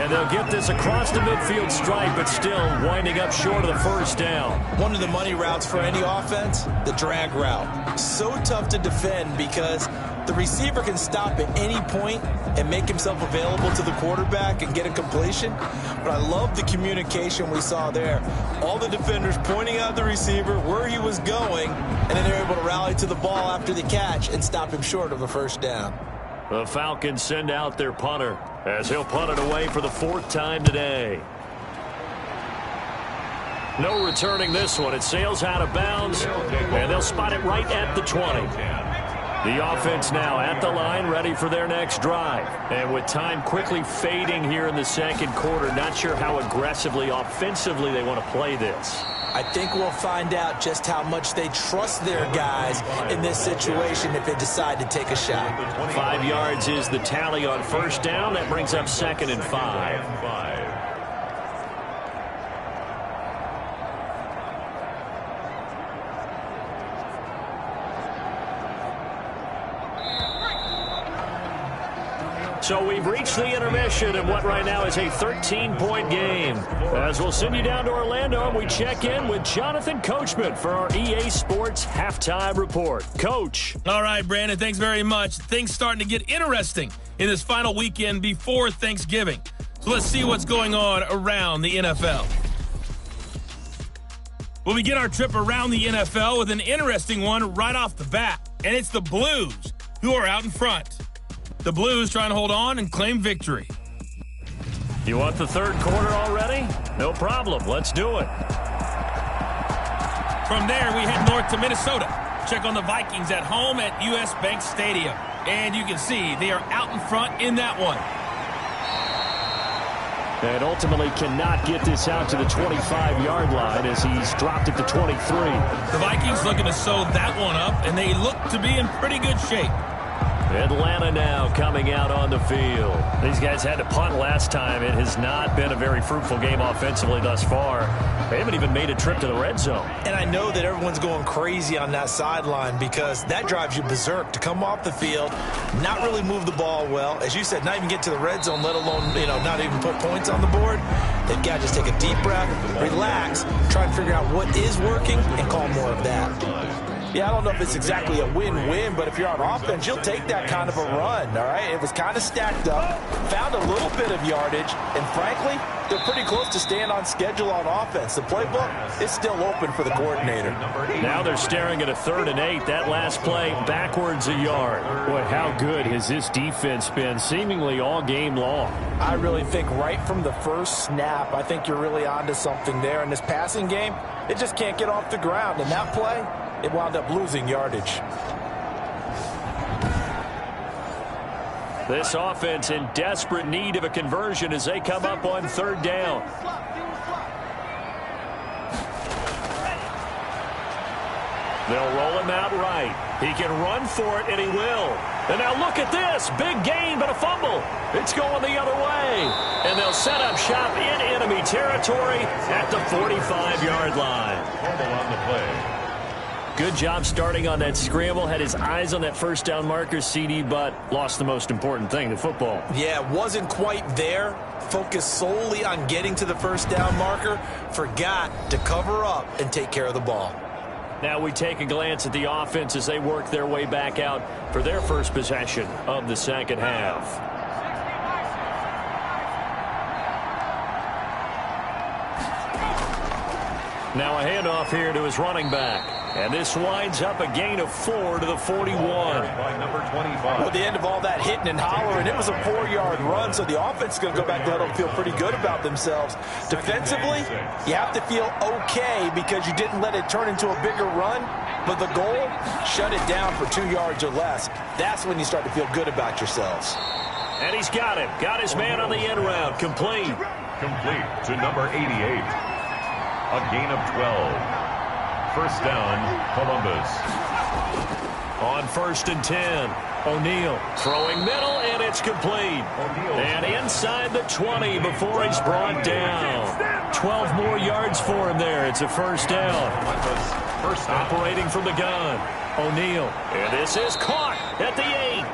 B: And they'll get this across the midfield stripe, but still winding up short of the first down.
C: One of the money routes for any offense, the drag route. So tough to defend because the receiver can stop at any point and make himself available to the quarterback and get a completion. But I love the communication we saw there. All the defenders pointing out the receiver, where he was going, and then they're able to rally to the ball after the catch and stop him short of a first down.
B: The Falcons send out their punter as he'll punt it away for the 4th time today. No returning this one. It sails out of bounds, and they'll spot it right at the 20. The offense now at the line, ready for their next drive. And with time quickly fading here in the second quarter, not sure how aggressively, offensively they want to play this.
C: I think we'll find out just how much they trust their guys in this situation if they decide to take a shot.
B: 5 yards is the tally on first down. That brings up 2nd and 5. So we've reached the intermission in what right now is a 13-point game. As we'll send you down to Orlando, and we check in with Jonathan Coachman for our EA Sports Halftime Report. Coach.
F: All right, Brandon, thanks very much. Things starting to get interesting in this final weekend before Thanksgiving. So let's see what's going on around the NFL. We'll begin our trip around the NFL with an interesting one right off the bat, and it's the Blues who are out in front. The Blues trying to hold on and claim victory.
B: You want the third quarter already? No problem. Let's do it.
F: From there, we head north to Minnesota. Check on the Vikings at home at U.S. Bank Stadium. And you can see they are out in front in that one.
B: And ultimately cannot get this out to the 25-yard line as he's dropped it to 23.
F: The Vikings looking to sew that one up, and they look to be in pretty good shape.
B: Atlanta now coming out on the field. These guys had to punt last time. It has not been a very fruitful game offensively thus far. They haven't even made a trip to the red zone.
C: And I know that everyone's going crazy on that sideline because that drives you berserk to come off the field, not really move the ball well. As you said, not even get to the red zone, let alone, not even put points on the board. They've got to just take a deep breath, relax, try and figure out what is working, and call more of that. Yeah, I don't know if it's exactly a win-win, but if you're on offense, you'll take that kind of a run, all right? It was kind of stacked up, found a little bit of yardage, and frankly, they're pretty close to staying on schedule on offense. The playbook is still open for the coordinator.
B: Now they're staring at a 3rd and 8. That last play, backwards a yard. Boy, how good has this defense been seemingly all game long?
C: I really think right from the first snap, I think you're really onto something there. In this passing game, it just can't get off the ground. And that play, it wound up losing yardage.
B: This offense in desperate need of a conversion as they come up on 3rd down. They'll roll him out right. He can run for it, and he will. And now look at this. Big gain, but a fumble. It's going the other way. And they'll set up shop in enemy territory at the 45-yard line.
A: Fumble on the play.
B: Good job starting on that scramble. Had his eyes on that first down marker, CD, but lost the most important thing, the football.
C: Yeah, wasn't quite there. Focused solely on getting to the first down marker. Forgot to cover up and take care of the ball.
B: Now we take a glance at the offense as they work their way back out for their first possession of the second half. Now a handoff here to his running back. And this winds up a gain of 4 to the 41.
A: By number 25.
C: Well, the end of all that hitting and hollering, it was a 4-yard run, so the offense is going to go back to huddle and feel pretty good about themselves. Defensively, you have to feel okay because you didn't let it turn into a bigger run, but the goal, shut it down for 2 yards or less. That's when you start to feel good about yourselves.
B: And he's got him. Got his man on the end round. Complete.
A: Complete to number 88. A gain of 12. First down, Columbus.
B: On 1st and 10, O'Neal throwing middle, and it's complete. And inside the 20 before he's brought down. 12 more yards for him there. It's a first down. Operating from the gun, O'Neal. And this is caught at the 8.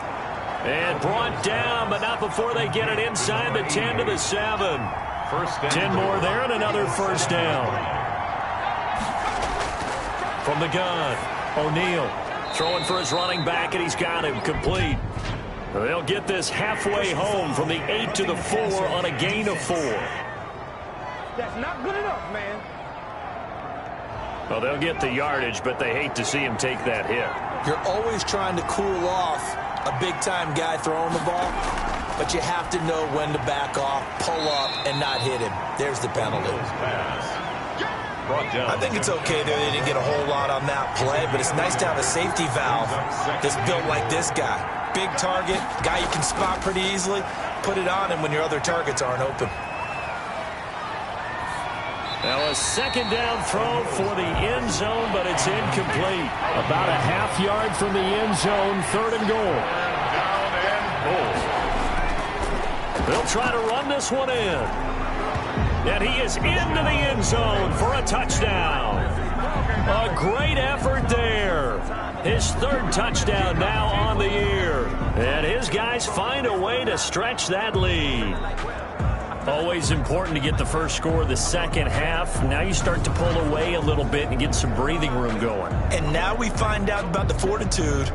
B: And brought down, but not before they get it inside the 10 to the 7. 10 more there and another first down. From the gun, O'Neal throwing for his running back, and he's got him complete. They'll get this halfway home from the 8 to the 4 on a gain of 4.
D: That's not good enough, man.
B: Well, they'll get the yardage, but they hate to see him take that hit.
C: You're always trying to cool off a big-time guy throwing the ball, but you have to know when to back off, pull up, and not hit him. There's the penalty. I think it's okay there they didn't get a whole lot on that play, but it's nice to have a safety valve that's built like this guy. Big target, guy you can spot pretty easily. Put it on him when your other targets aren't open.
B: Now a second down throw for the end zone, but it's incomplete. About a half yard from the end zone, 3rd and goal. They'll try to run this one in. And he is into the end zone for a touchdown. A great effort there. His 3rd touchdown now on the year. And his guys find a way to stretch that lead. Always important to get the first score of the second half. Now you start to pull away a little bit and get some breathing room going.
C: And now we find out about the fortitude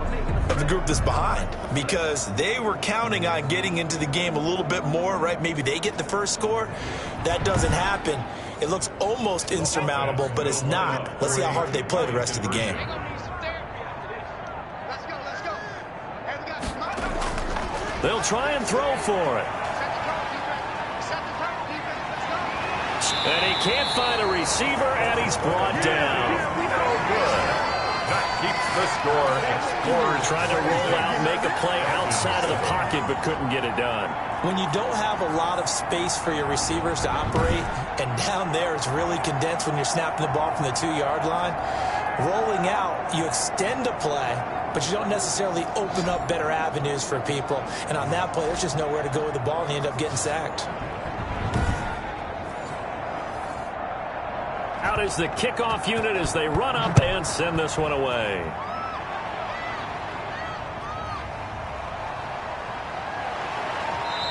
C: of the group that's behind, because they were counting on getting into the game a little bit more, right? Maybe they get the first score. That doesn't happen. It looks almost insurmountable, but it's not. Let's see how hard they play the rest of the game.
B: They'll try and throw for it. And he can't find a receiver, and he's brought down.
A: That keeps the score.
B: Explorers trying to roll out and make a play outside of the pocket, but couldn't get it done.
C: When you don't have a lot of space for your receivers to operate, and down there it's really condensed when you're snapping the ball from the 2-yard line, rolling out, you extend a play, but you don't necessarily open up better avenues for people. And on that play, there's just nowhere to go with the ball, and you end up getting sacked.
B: Out is the kickoff unit as they run up and send this one away.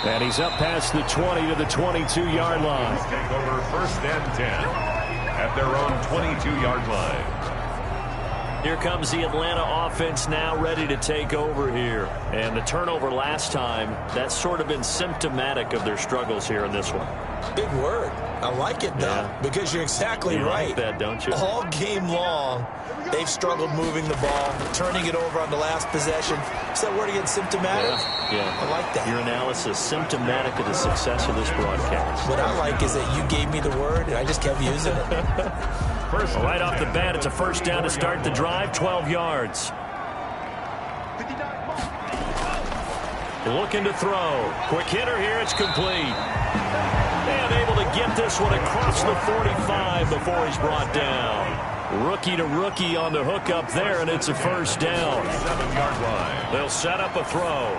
B: And he's up past the 20 to the 22-yard line.
A: Take over 1st and 10 at their own 22-yard line.
B: Here comes the Atlanta offense now ready to take over here. And the turnover last time, that's sort of been symptomatic of their struggles here in this one.
C: Big word. I like it, though, because you're exactly right.
B: You like that, don't you?
C: All game long, they've struggled moving the ball, turning it over on the last possession. Is that word again, symptomatic?
B: Yeah.
C: I like that.
B: Your analysis, symptomatic of the success of this broadcast.
C: What I like is that you gave me the word, and I just kept using it.
B: Right off the bat, it's a first down to start the drive, 12 yards. Looking to throw. Quick hitter here, it's complete. And able to get this one across the 45 before he's brought down. Rookie to rookie on the hook up there, and it's a first down.
A: 7-yard line.
B: They'll set up a throw.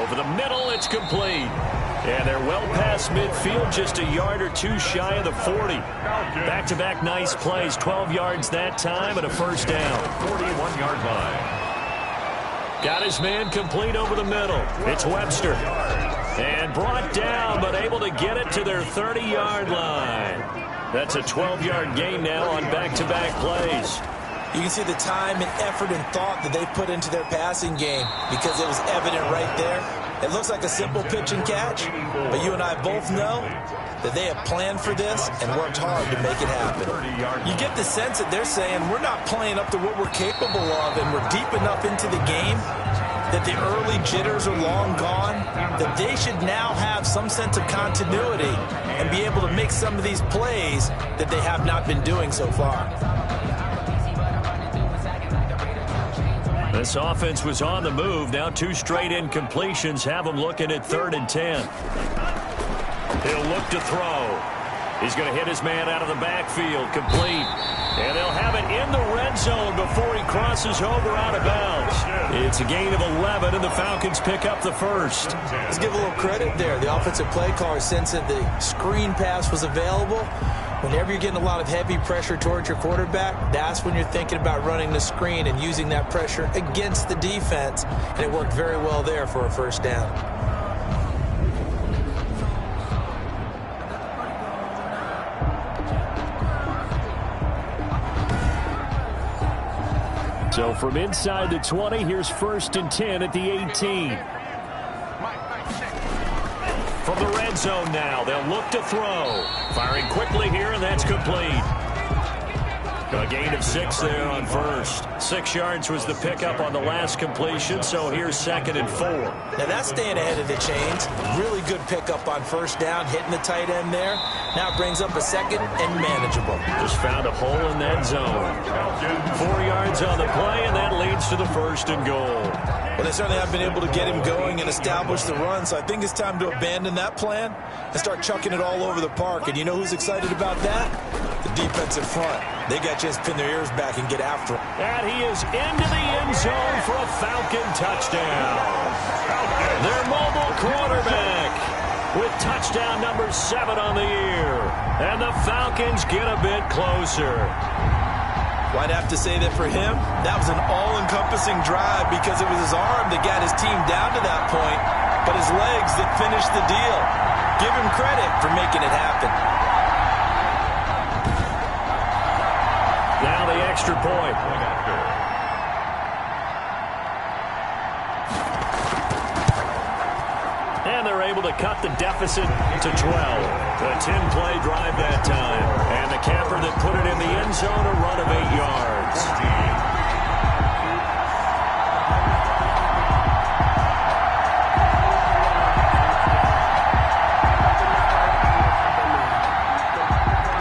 B: Over the middle, it's complete. And they're well past midfield, just a yard or two shy of the 40. Back-to-back nice plays, 12 yards that time, and a first down.
A: 41-yard line.
B: Got his man complete over the middle. It's Webster. And brought down, but able to get it to their 30-yard line. That's a 12-yard gain now on back-to-back plays.
C: You can see the time and effort and thought that they put into their passing game, because it was evident right there. It looks like a simple pitch and catch, but you and I both know that they have planned for this and worked hard to make it happen. You get the sense that they're saying we're not playing up to what we're capable of, and we're deep enough into the game that the early jitters are long gone, that they should now have some sense of continuity and be able to make some of these plays that they have not been doing so far.
B: This offense was on the move. Now 2 straight incompletions have them looking at 3rd and 10. He'll look to throw. He's going to hit his man out of the backfield. Complete. And they'll have it in the red zone before he crosses over out of bounds. It's a gain of 11, and the Falcons pick up the first.
C: Let's give a little credit there. The offensive play caller, since the screen pass was available, whenever you're getting a lot of heavy pressure towards your quarterback, that's when you're thinking about running the screen and using that pressure against the defense, and it worked very well there for a first down.
B: So from inside the 20, here's 1st and 10 at the 18. From the red zone now, they'll look to throw. Firing quickly here, and that's complete. A gain of 6 there on first. 6 yards was the pickup on the last completion, so here's 2nd and 4.
C: Now that's staying ahead of the chains. Really good pickup on first down, hitting the tight end there. Now it brings up a 2nd and manageable.
B: Just found a hole in that zone. 4 yards on the play, and that leads to the 1st and goal.
C: Well, they certainly have been able to get him going and establish the run, so I think it's time to abandon that plan and start chucking it all over the park. And you know who's excited about that? The defensive front. They got a chance to pin their ears back and get after him.
B: And he is into the end zone for a Falcon touchdown. Their mobile quarterback with touchdown number 7 on the year. And the Falcons get a bit closer.
C: Well, I'd have to say that for him, that was an all-encompassing drive because it was his arm that got his team down to that point, but his legs that finished the deal. Give him credit for making it happen.
B: Now the extra point. And they're able to cut the deficit to 12. A 10-play drive that time. And the camper that put it in the end zone, a run of 8 yards.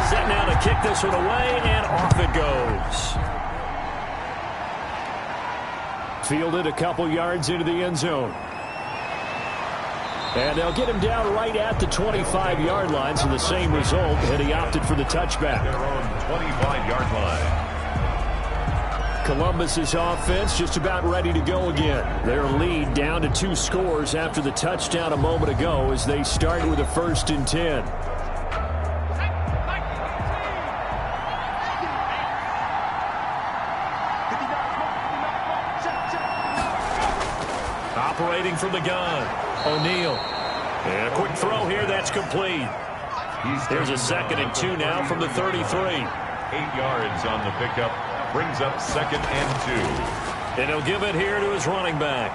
B: Set now to kick this one away, and off it goes. Fielded a couple yards into the end zone. And they'll get him down right at the 25-yard line, so the same result, and he opted for the touchback.
A: Their own 25-yard line.
B: Columbus's offense just about ready to go again. Their lead down to 2 scores after the touchdown a moment ago as they start with a 1st and 10. Operating from the gun. O'Neal. And a quick throw here, that's complete. There's a 2nd and 2 now from the 33.
A: 8 yards on the pickup. Brings up 2nd and 2.
B: And he'll give it here to his running back.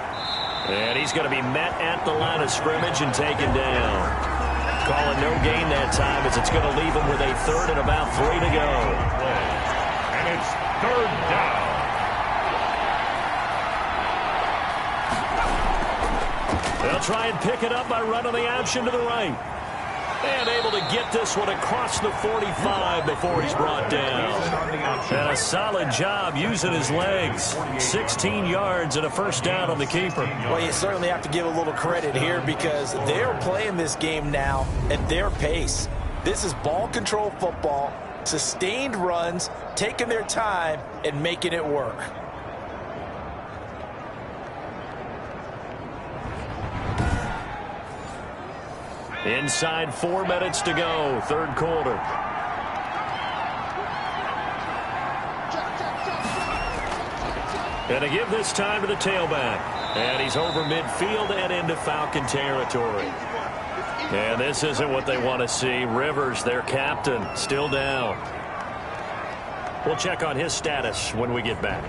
B: And he's going to be met at the line of scrimmage and taken down. Calling no gain that time as it's going to leave him with a 3rd and about 3 to go.
A: And it's 3rd down.
B: They'll try and pick it up by running the option to the right. And able to get this one across the 45 before he's brought down. And a solid job using his legs. 16 yards and a 1st down on the keeper.
C: Well, you certainly have to give a little credit here because they're playing this game now at their pace. This is ball control football, sustained runs, taking their time and making it work.
B: Inside 4 minutes to go, 3rd quarter. And to give this time to the tailback. And he's over midfield and into Falcon territory. And this isn't what they want to see. Rivers, their captain, still down. We'll check on his status when we get back.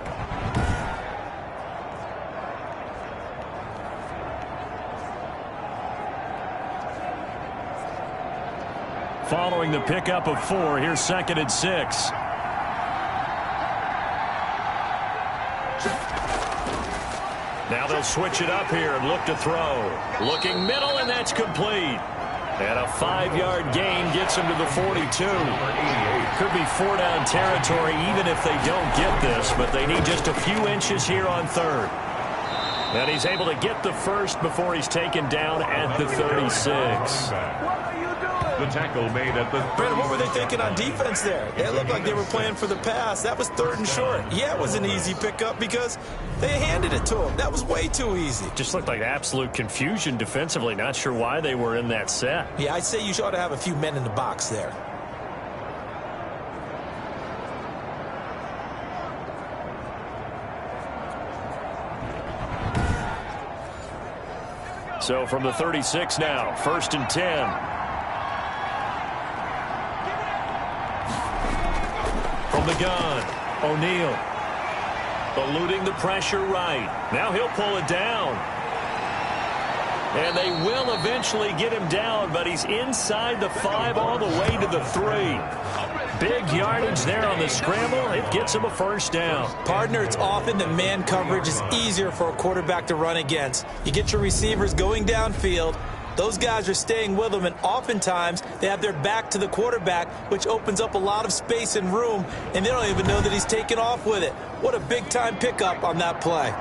B: following the pickup of 4. Here's 2nd and 6. Now they'll switch it up here and look to throw. Looking middle, and that's complete. And a 5-yard gain gets him to the 42. Could be 4-down territory even if they don't get this, but they need just a few inches here on 3rd. And he's able to get the first before he's taken down at the 36.
A: The tackle made at the 36.
C: Brandon, what were they thinking on defense there? They looked like they were playing for the pass. That was 3rd and short. Yeah, it was an easy pickup because they handed it to him. That was way too easy.
B: Just looked like absolute confusion defensively. Not sure why they were in that set.
C: Yeah, I'd say you ought to have a few men in the box there.
B: So from the 36 now, 1st and 10. From the gun, O'Neal. Eluding the pressure right. Now he'll pull it down. And they will eventually get him down, but he's inside the 5 all the way to the 3. Big yardage there on the scramble. It gets him a 1st down.
C: Partner, it's often that man coverage is easier for a quarterback to run against. You get your receivers going downfield. Those guys are staying with them, and oftentimes they have their back to the quarterback, which opens up a lot of space and room, and they don't even know that he's taken off with it. What a big-time pickup on that play.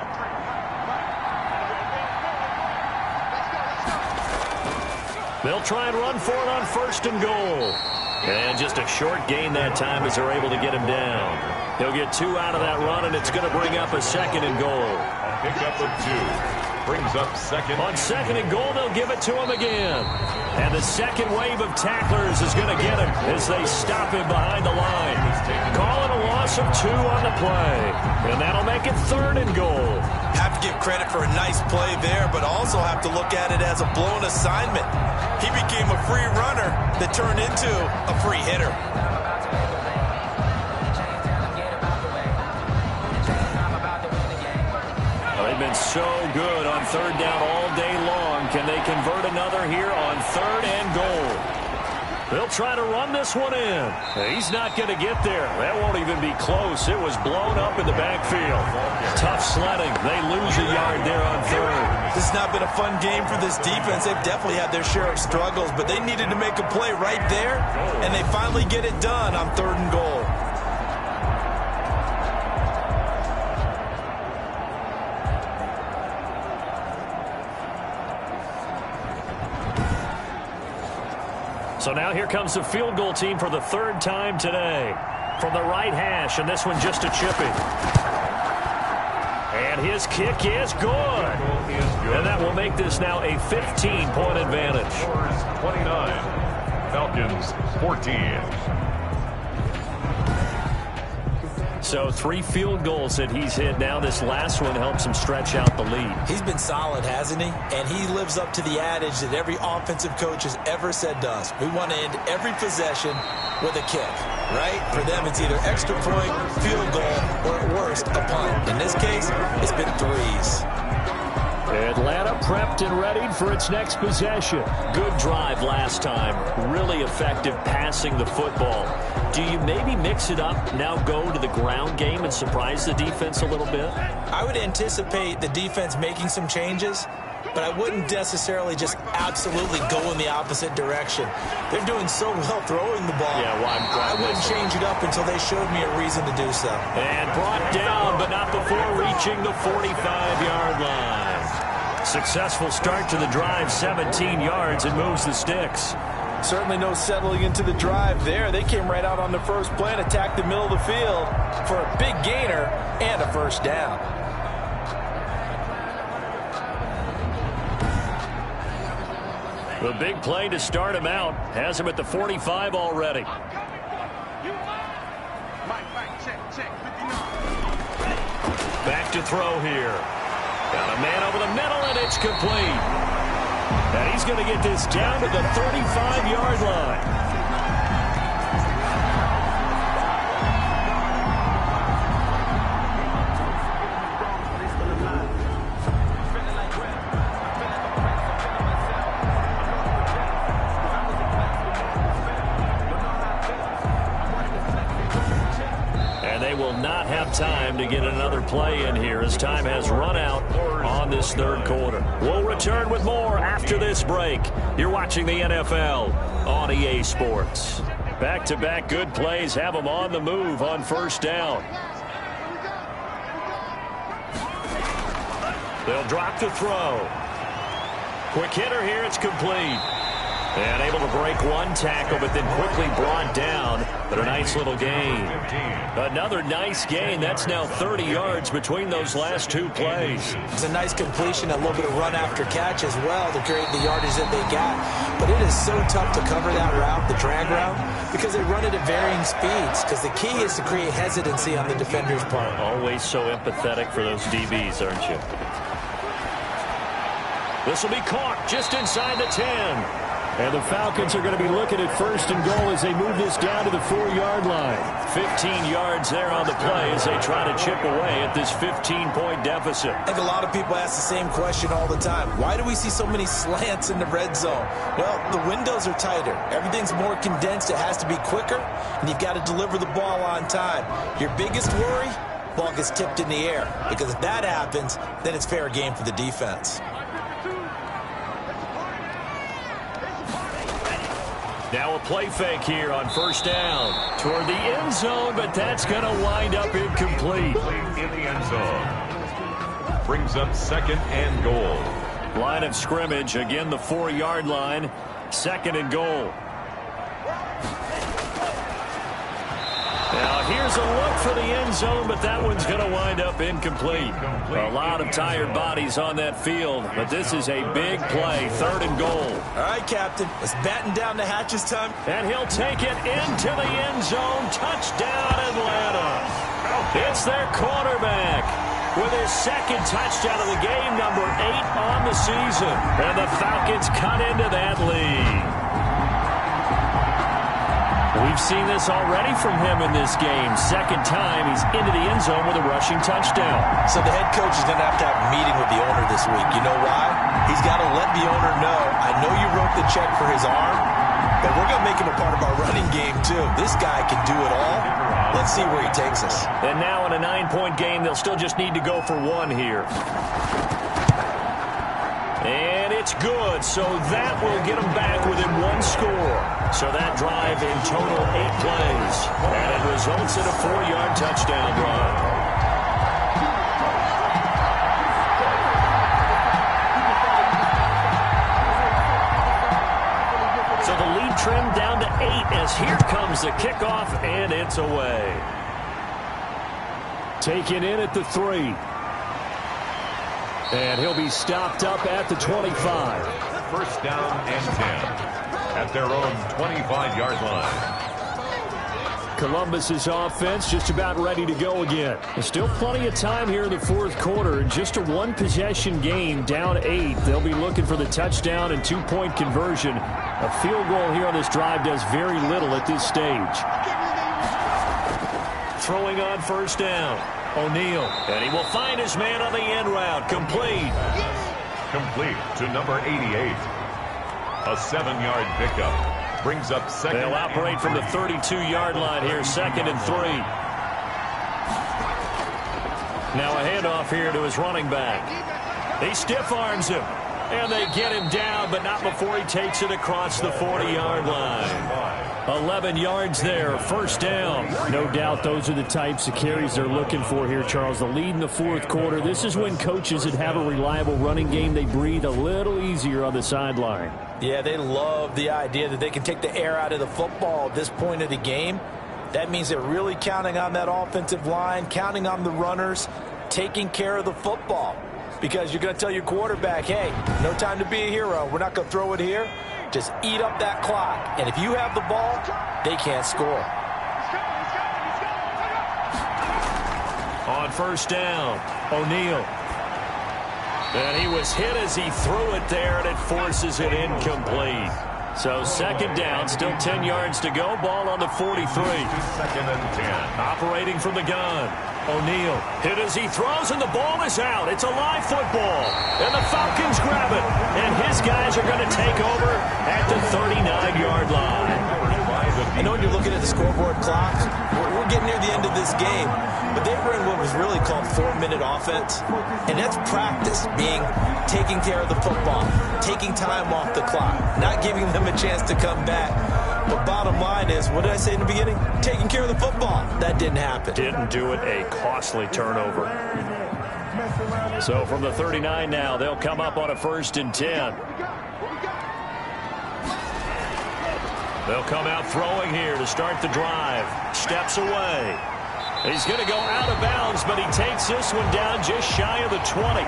B: They'll try and run for it on 1st and goal. And just a short gain that time as they're able to get him down. He'll get 2 out of that run, and it's going to bring up a 2nd and goal.
A: A pickup of 2. Brings up 2nd.
B: On 2nd and goal, they'll give it to him again. And the second wave of tacklers is going to get him as they stop him behind the line. Calling a loss of 2 on the play. And that'll make it 3rd and goal.
C: Have to give credit for a nice play there, but also have to look at it as a blown assignment. He became a free runner that turned into a free hitter.
B: They've been so good on 3rd down all day long. Can they convert another here on 3rd and goal? They'll try to run this one in. He's not going to get there. That won't even be close. It was blown up in the backfield. Tough sledding. They lose a yard there on 3rd.
C: This has not been a fun game for this defense. They've definitely had their share of struggles, but they needed to make a play right there, and they finally get it done on 3rd and goal.
B: So now here comes the field goal team for the 3rd time today. From the right hash, and this one just a chippy. And his kick is good. And that will make this now a 15-point advantage.
A: 29. Falcons 14.
B: So 3 field goals that he's hit now. This last one helps him stretch out the lead.
C: He's been solid, hasn't he? And he lives up to the adage that every offensive coach has ever said to us. We want to end every possession with a kick, right? For them, it's either extra point, field goal, or at worst, a punt. In this case, it's been 3s.
B: Atlanta prepped and readied for its next possession. Good drive last time. Really effective passing the football. Do you maybe mix it up, now go to the ground game and surprise the defense a little bit?
C: I would anticipate the defense making some changes, but I wouldn't necessarily just absolutely go in the opposite direction. They're doing so well throwing the ball.
B: Yeah, well,
C: I wouldn't change it up until they showed me a reason to do so.
B: And brought down, but not before reaching the 45-yard line. Successful start to the drive, 17 yards, and moves the sticks.
C: Certainly no settling into the drive there. They came right out on the first play and attacked the middle of the field for a big gainer and a 1st down.
B: The big play to start him out has him at the 45 already. Back to throw here. Got a man over the middle, and it's complete. And he's going to get this down to the 35-yard line.
E: they will not have time to get another play in here as time has run out on this third quarter. We'll return with more after this break. You're watching the NFL on EA Sports. Back-to-back good plays have them on the move on first down. They'll drop to throw. Quick hitter here, it's complete. And able to break one tackle, but then quickly brought down. But a nice little gain. Another nice gain. That's now 30 yards between those last two plays.
C: It's a nice completion, a little bit of run after catch as well to create the yardage that they got. But it is so tough to cover that route, the drag route, because they run it at varying speeds. Because the key is to create hesitancy on the defender's part.
E: Always so empathetic for those DBs, aren't you? This will be caught just inside the 10.
B: And the Falcons are going to be looking at first and goal as they move this down to the 4-yard line.
E: 15 yards there on the play as they try to chip away at this 15-point deficit.
C: I think a lot of people ask the same question all the time. Why do we see so many slants in the red zone? Well, the windows are tighter. Everything's more condensed. It has to be quicker, and you've got to deliver the ball on time. Your biggest worry, ball gets tipped in the air. Because if that happens, then it's fair game for the defense.
E: Now a play fake here on first down toward the end zone, but that's going to wind up incomplete.
A: In the end zone. Brings up second and goal.
E: Line of scrimmage, again the 4-yard line, second and goal. Now here's a look for the end zone, but that one's going to wind up incomplete. A lot of tired bodies on that field, but this is a big play, third and goal.
C: All right, Captain, let's batten down the hatches time.
E: And he'll take it into the end zone. Touchdown, Atlanta. It's their quarterback with his second touchdown of the game, number 8 on the season. And the Falcons cut into that lead. We've seen this already from him in this game. Second time he's into the end zone with a rushing touchdown.
C: So the head coach is going to have a meeting with the owner this week. You know why? He's got to let the owner know, I know you wrote the check for his arm, but we're going to make him a part of our running game too. This guy can do it all. Let's see where he takes us.
E: And now in a 9-point game, they'll still just need to go for one here. And it's good, so that will get them back within one score. So that drive in total 8 plays. And it results in a 4-yard touchdown run. So the lead trimmed down to 8 as here comes the kickoff, and it's away.
B: Taken in at the 3. And he'll be stopped up at the 25.
A: First down and 10 at their own 25-yard line.
B: Columbus's offense just about ready to go again. There's still plenty of time here in the fourth quarter. Just a one-possession game, down 8. They'll be looking for the touchdown and 2-point conversion. A field goal here on this drive does very little at this stage.
E: Throwing on first down. O'Neal, and he will find his man on the end route. Complete.
A: Complete to number 88. A 7-yard pickup. Brings up second.
E: They'll operate from the 32-yard line here, second and 3. Now a handoff here to his running back. He stiff arms him, and they get him down, but not before he takes it across the 40-yard line. 11 yards there, first down.
B: No doubt those are the types of carries they're looking for here, Charles. The lead in the fourth quarter. This is when coaches that have a reliable running game, they breathe a little easier on the sideline.
C: Yeah, they love the idea that they can take the air out of the football at this point of the game. That means they're really counting on that offensive line, counting on the runners, taking care of the football. Because you're going to tell your quarterback, hey, no time to be a hero. We're not going to throw it here. Just eat up that clock. And if you have the ball, they can't score.
E: On first down, O'Neal. And he was hit as he threw it there, and it forces it incomplete. So second down, still 10 yards to go. Ball on the 43.
A: Second and 10.
E: Operating from the gun. O'Neal hit as he throws, and the ball is out. It's a live football. And the Falcons grab it. And his guys are going to take over at the 39-yard line.
C: I know when you're looking at the scoreboard clock, we're getting near the end of this game, but they were in what was really called 4-minute offense, and that's practice, taking care of the football, taking time off the clock, not giving them a chance to come back. But bottom line is, what did I say in the beginning? Taking care of the football. That didn't happen.
B: Didn't do it. A costly turnover. So from the 39 now, they'll come up on a 1st and 10. They'll come out throwing here to start the drive. Steps away. He's going to go out of bounds, but he takes this one down just shy of the 20.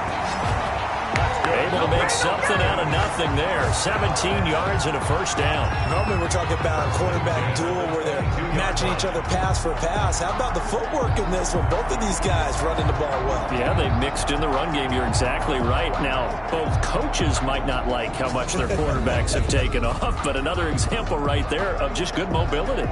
B: Able to make something out of nothing there. 17 yards and a 1st down.
C: Normally we're talking about a quarterback duel where they're matching each other pass for pass. How about the footwork in this one? Both of these guys running the ball well.
B: Yeah, they mixed in the run game. You're exactly right. Now, both coaches might not like how much their quarterbacks have taken off, but another example right there of just good mobility.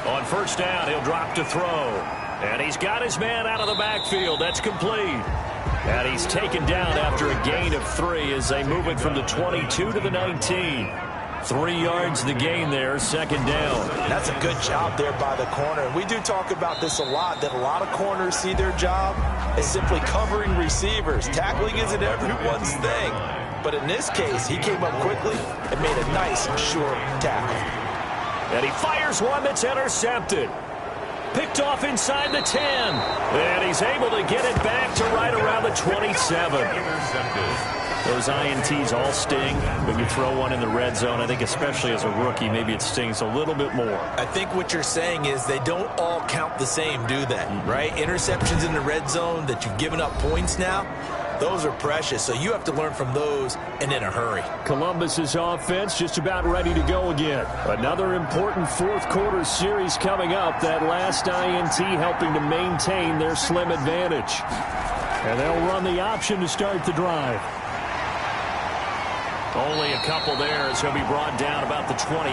B: On 1st down, he'll drop to throw. And he's got his man out of the backfield. That's complete. And he's taken down after a gain of 3 as they move it from the 22 to the 19. 3 yards the gain there, 2nd down.
C: That's a good job there by the corner. And we do talk about this a lot, that a lot of corners see their job as simply covering receivers. Tackling isn't everyone's thing. But in this case, he came up quickly and made a nice, short tackle.
B: And he fires one that's intercepted. Picked off inside the 10. And he's able to get it back to right around the 27. Those INTs all sting, but you throw one in the red zone, I think especially as a rookie, maybe it stings a little bit more.
C: I think what you're saying is they don't all count the same, do they? Right? Interceptions in the red zone that you've given up points now, those are precious, so you have to learn from those and in a hurry.
B: Columbus's offense just about ready to go again. Another important 4th quarter series coming up. That last INT helping to maintain their slim advantage. And they'll run the option to start the drive. Only a couple there as he'll be brought down about the 28.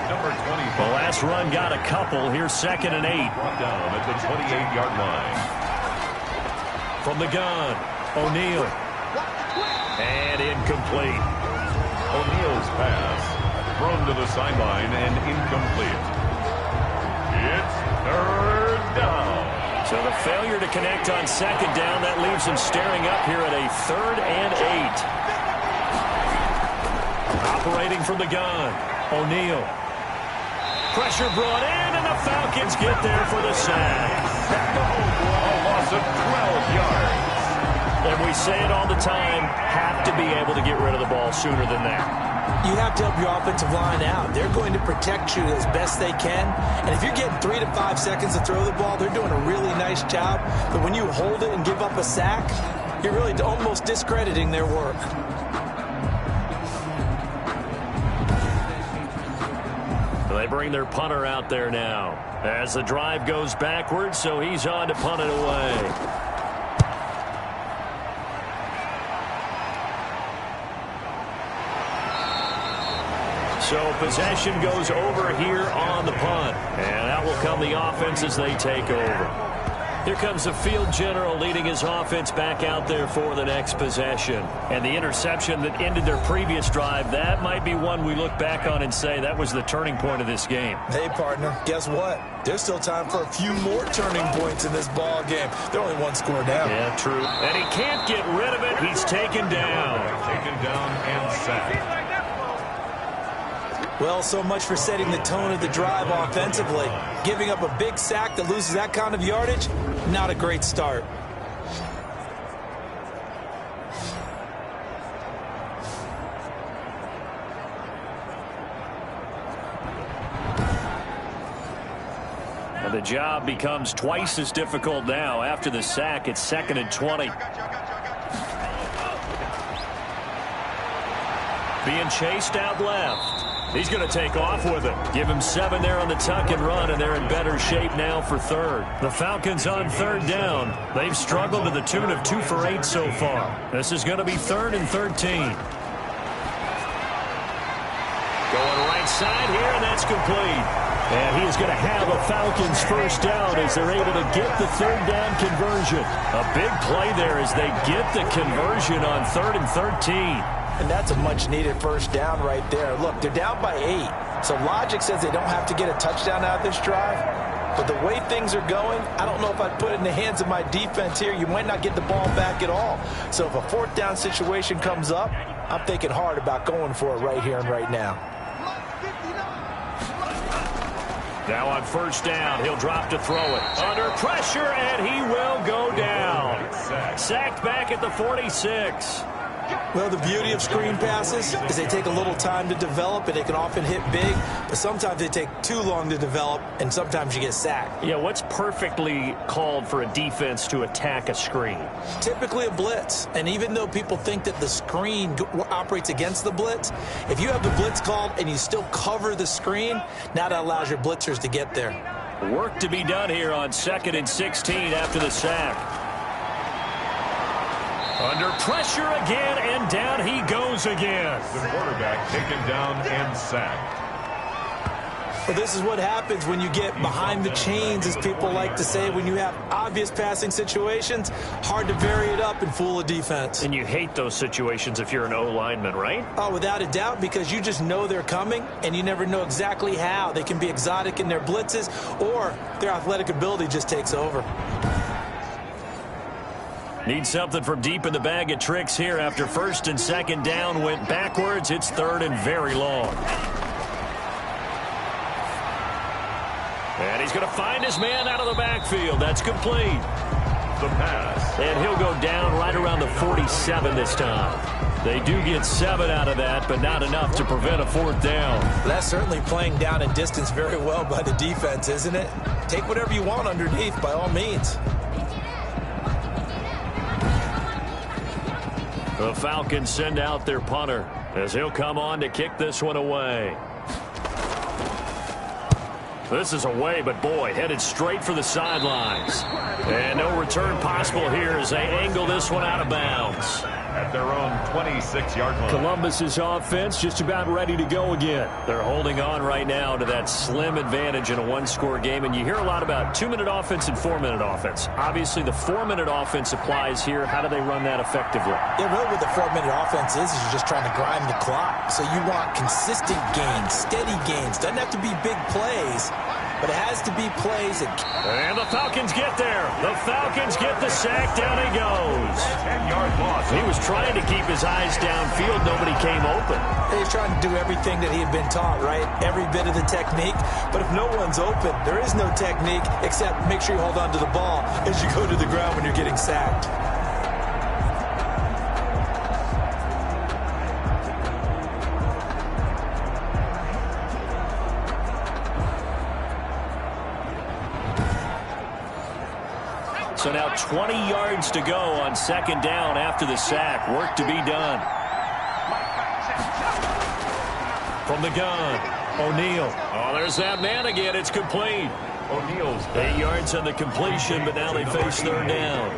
A: Number 20.
B: The last run got a couple. Here's 2nd and 8.
A: Brought down at the 28-yard line.
B: From the gun, O'Neal. And incomplete.
A: O'Neal's pass thrown to the sideline and incomplete. It's 3rd down.
B: So the failure to connect on 2nd down, that leaves him staring up here at a 3rd and 8. Operating from the gun, O'Neal. Pressure brought in, and the Falcons get there for the sack.
A: A loss of 12 yards.
B: And we say it all the time, have to be able to get rid of the ball sooner than that.
C: You have to help your offensive line out. They're going to protect you as best they can. And if you're getting 3 to 5 seconds to throw the ball, they're doing a really nice job. But when you hold it and give up a sack, you're really almost discrediting their work.
B: They bring their punter out there now as the drive goes backwards, so he's on to punt it away. So possession goes over here on the punt, and out will come the offense as they take over. Here comes the field general leading his offense back out there for the next possession. And the interception that ended their previous drive, that might be one we look back on and say that was the turning point of this game.
C: Hey, partner, guess what? There's still time for a few more turning points in this ball game. They're only 1 score down.
B: Yeah, true. And he can't get rid of it. He's taken down.
A: Taken down and sacked.
C: Well, so much for setting the tone of the drive offensively. Giving up a big sack that loses that kind of yardage, not a great start.
B: And the job becomes twice as difficult now. After the sack, it's 2nd and 20. Being chased out left. He's going to take off with it. Give him 7 there on the tuck and run, and they're in better shape now for 3rd. The Falcons on 3rd down. They've struggled to the tune of 2 for 8 so far. This is going to be 3rd and 13. Going right side here, and that's complete. And he is going to have a Falcons first down as they're able to get the third down conversion. A big play there as they get the conversion on 3rd and 13.
C: And that's a much-needed first down right there. Look, they're down by 8. So logic says they don't have to get a touchdown out of this drive. But the way things are going, I don't know if I'd put it in the hands of my defense here. You might not get the ball back at all. So if a 4th down situation comes up, I'm thinking hard about going for it right here and right now.
B: Now on first down, he'll drop to throw it. Under pressure, and he will go down. Sacked back at the 46.
C: Well, the beauty of screen passes is they take a little time to develop, and they can often hit big, but sometimes they take too long to develop, and sometimes you get sacked.
B: Yeah, what's perfectly called for a defense to attack a screen?
C: Typically a blitz, and even though people think that the screen operates against the blitz, if you have the blitz called and you still cover the screen, now that allows your blitzers to get there.
B: Work to be done here on 2nd and 16 after the sack. Under pressure again, and down he goes again.
A: The quarterback taken down and sacked.
C: Well, this is what happens when you get behind the chains, as people like to say. When you have obvious passing situations, hard to vary it up and fool a defense.
B: And you hate those situations if you're an O-lineman, right?
C: Oh, without a doubt, because you just know they're coming, and you never know exactly how. They can be exotic in their blitzes, or their athletic ability just takes over.
B: Need something from deep in the bag of tricks here after 1st and 2nd down went backwards. It's 3rd and very long. And he's going to find his man out of the backfield. That's complete.
A: The pass.
B: And he'll go down right around the 47 this time. They do get 7 out of that, but not enough to prevent a 4th down.
C: That's certainly playing down in distance very well by the defense, isn't it? Take whatever you want underneath, by all means.
B: The Falcons send out their punter as he'll come on to kick this one away. This is away, but boy, headed straight for the sidelines. And no return possible here as they angle this one out of bounds.
A: At their own 26-yard line.
B: Columbus's offense just about ready to go again. They're holding on right now to that slim advantage in a one-score game, and you hear a lot about 2-minute offense and 4-minute offense. Obviously, the 4-minute offense applies here. How do they run that effectively?
C: Yeah, really what the 4-minute offense is you're just trying to grind the clock. So you want consistent gains, steady gains. Doesn't have to be big plays, but it has to be plays.
B: And the Falcons get there. The Falcons get the sack. Down he goes.
A: 10-yard loss.
B: He was trying to keep his eyes downfield. Nobody came open.
C: He's trying to do everything that he had been taught, right? Every bit of the technique. But if no one's open, there is no technique except make sure you hold on to the ball as you go to the ground when you're getting sacked.
B: So now 20 yards to go on 2nd down after the sack. Work to be done. From the gun, O'Neal. Oh, there's that man again. It's complete.
A: O'Neal's
B: 8 yards on the completion, but now they face 3rd down.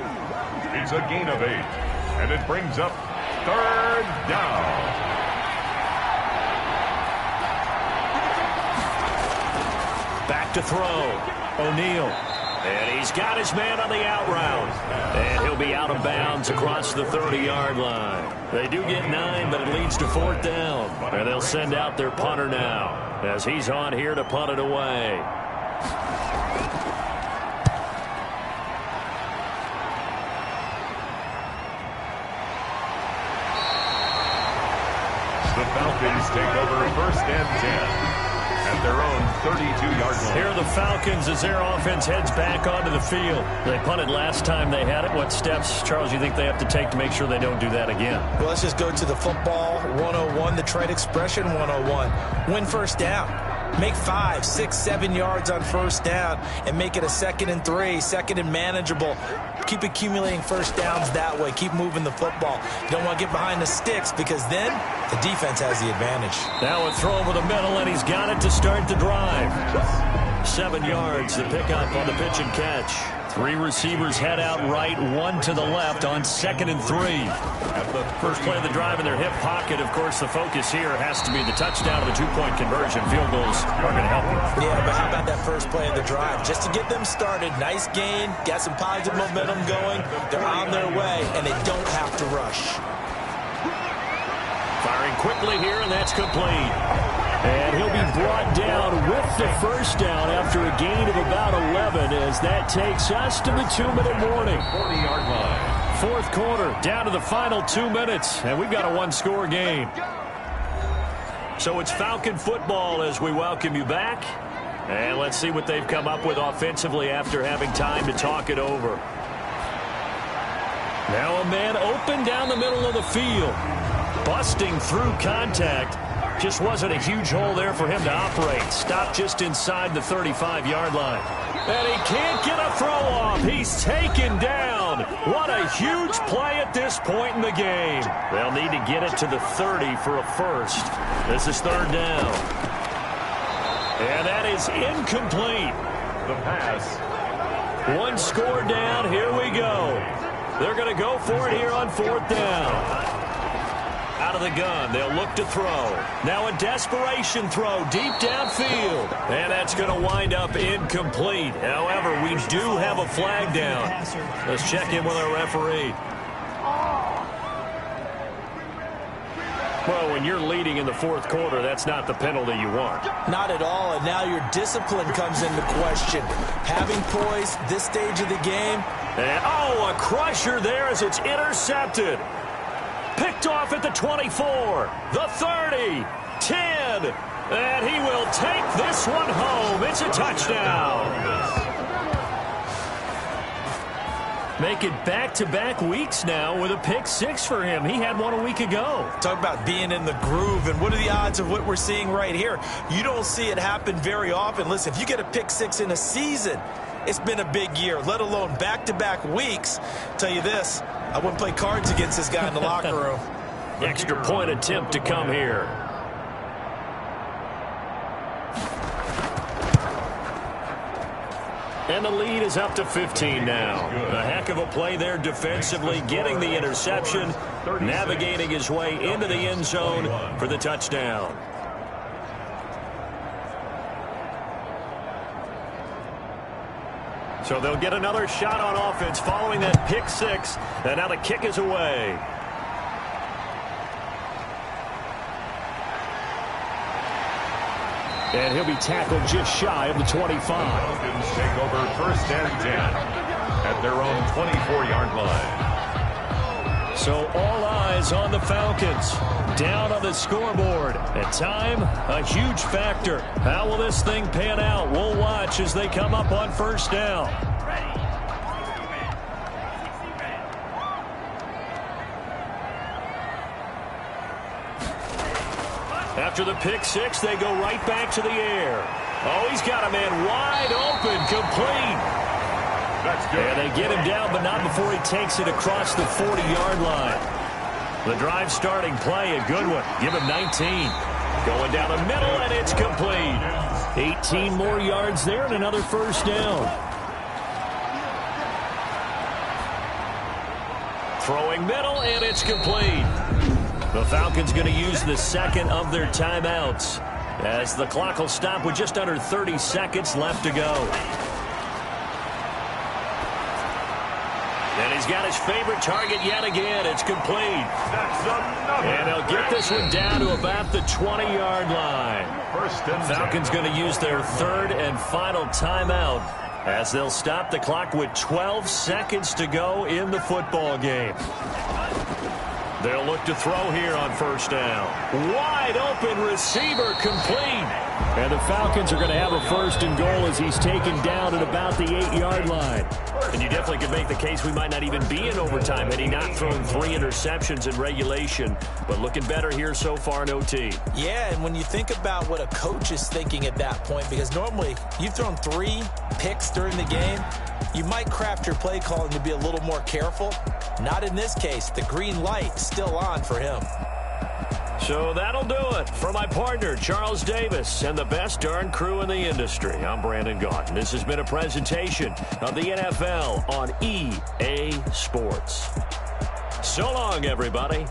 A: It's a gain of 8, and it brings up 3rd down.
B: Back to throw. O'Neal. And he's got his man on the out route. And he'll be out of bounds across the 30-yard line. They do get 9, but it leads to 4th down. And they'll send out their punter now as he's on here to punt it away.
A: The Falcons take over 1st and 10. At their own 32-yard line.
B: Here are the Falcons as their offense heads back onto the field. They punted last time they had it. What steps, Charles, you think they have to take to make sure they don't do that again?
C: Well, let's just go to the football 101, the trade expression 101. Win 1st down. Make 5, 6, 7 yards on 1st down and make it a 2nd and 3, 2nd and manageable. Keep accumulating 1st downs that way. Keep moving the football. You don't want to get behind the sticks because then the defense has the advantage.
B: Now a throw over the middle, and he's got it to start the drive. 7 yards, the pickup on the pitch and catch. Three receivers head out right, one to the left on 2nd and 3. First play of the drive in their hip pocket. Of course, the focus here has to be the touchdown of the two-point conversion. Field goals are going to help you.
C: Yeah, but how about that first play of the drive? Just to get them started, nice gain, got some positive momentum going. They're on their way, and they don't have to rush.
B: Firing quickly here, and that's complete. And he'll be brought down with the first down after a gain of about 11 as that takes us to the 2-minute warning.
A: 40-yard line.
B: Fourth quarter, down to the final 2 minutes, and we've got a one-score game. So it's Falcon football as we welcome you back. And let's see what they've come up with offensively after having time to talk it over. Now a man open down the middle of the field. Busting through contact. Just wasn't a huge hole there for him to operate. Stopped just inside the 35-yard line. And he can't get a throw off. He's taken down. What a huge play at this point in the game. They'll need to get it to the 30 for a first. This is third down. And that is incomplete.
A: The pass.
B: One score down. Here we go. They're going to go for it here on fourth down. Out of the gun, they'll look to throw. Now a desperation throw deep downfield. And that's going to wind up incomplete. However, we do have a flag down. Let's check in with our referee. Well, when you're leading in the fourth quarter, that's not the penalty you want.
C: Not at all, and now your discipline comes into question. Having poise this stage of the game.
B: And, a crusher there as it's intercepted. Picked off at the 24, the 30, 10, and he will take this one home. It's a touchdown. Make it back-to-back weeks now with a pick six for him. He had one a week ago.
C: Talk about being in the groove, and what are the odds of what we're seeing right here? You don't see it happen very often. Listen, if you get a pick six in a season, it's been a big year, let alone back-to-back weeks. Tell you this, I wouldn't play cards against this guy in the locker room.
B: Extra point attempt to come here. And the lead is up to 15 now. A heck of a play there defensively, getting the interception, navigating his way into the end zone for the touchdown. So they'll get another shot on offense following that pick six. And now the kick is away. And he'll be tackled just shy of the 25.
A: Falcons take over first and 10 at their own 24-yard line.
B: So all eyes on the Falcons. Down on the scoreboard. At time, a huge factor. How will this thing pan out? We'll watch as they come up on first down. After the pick six, they go right back to the air. Oh, he's got a man wide open, complete.
A: That's good.
B: And they get him down, but not before he takes it across the 40-yard line. The drive starting play, a good one. Give him 19. Going down the middle, and it's complete. 18 more yards there and another first down. Throwing middle, and it's complete. The Falcons going to use the second of their timeouts as the clock will stop with just under 30 seconds left to go. And he's got his favorite target yet again. It's complete. And they'll get this one down to about the 20-yard line.
A: First and
B: Falcons going to use their third and final timeout as they'll stop the clock with 12 seconds to go in the football game. They'll look to throw here on first down. Wide open receiver, complete. And the Falcons are going to have a first and goal as he's taken down at about the 8-yard line. And you definitely could make the case we might not even be in overtime had he not thrown 3 interceptions in regulation. But looking better here so far in OT.
C: Yeah, and when you think about what a coach is thinking at that point, because normally you've thrown 3 picks during the game, you might craft your play calling to be a little more careful. Not in this case. The green light still on for him.
E: So that'll do it. For my partner, Charles Davis, and the best darn crew in the industry, I'm Brandon Gaudin. This has been a presentation of the NFL on EA Sports. So long, everybody.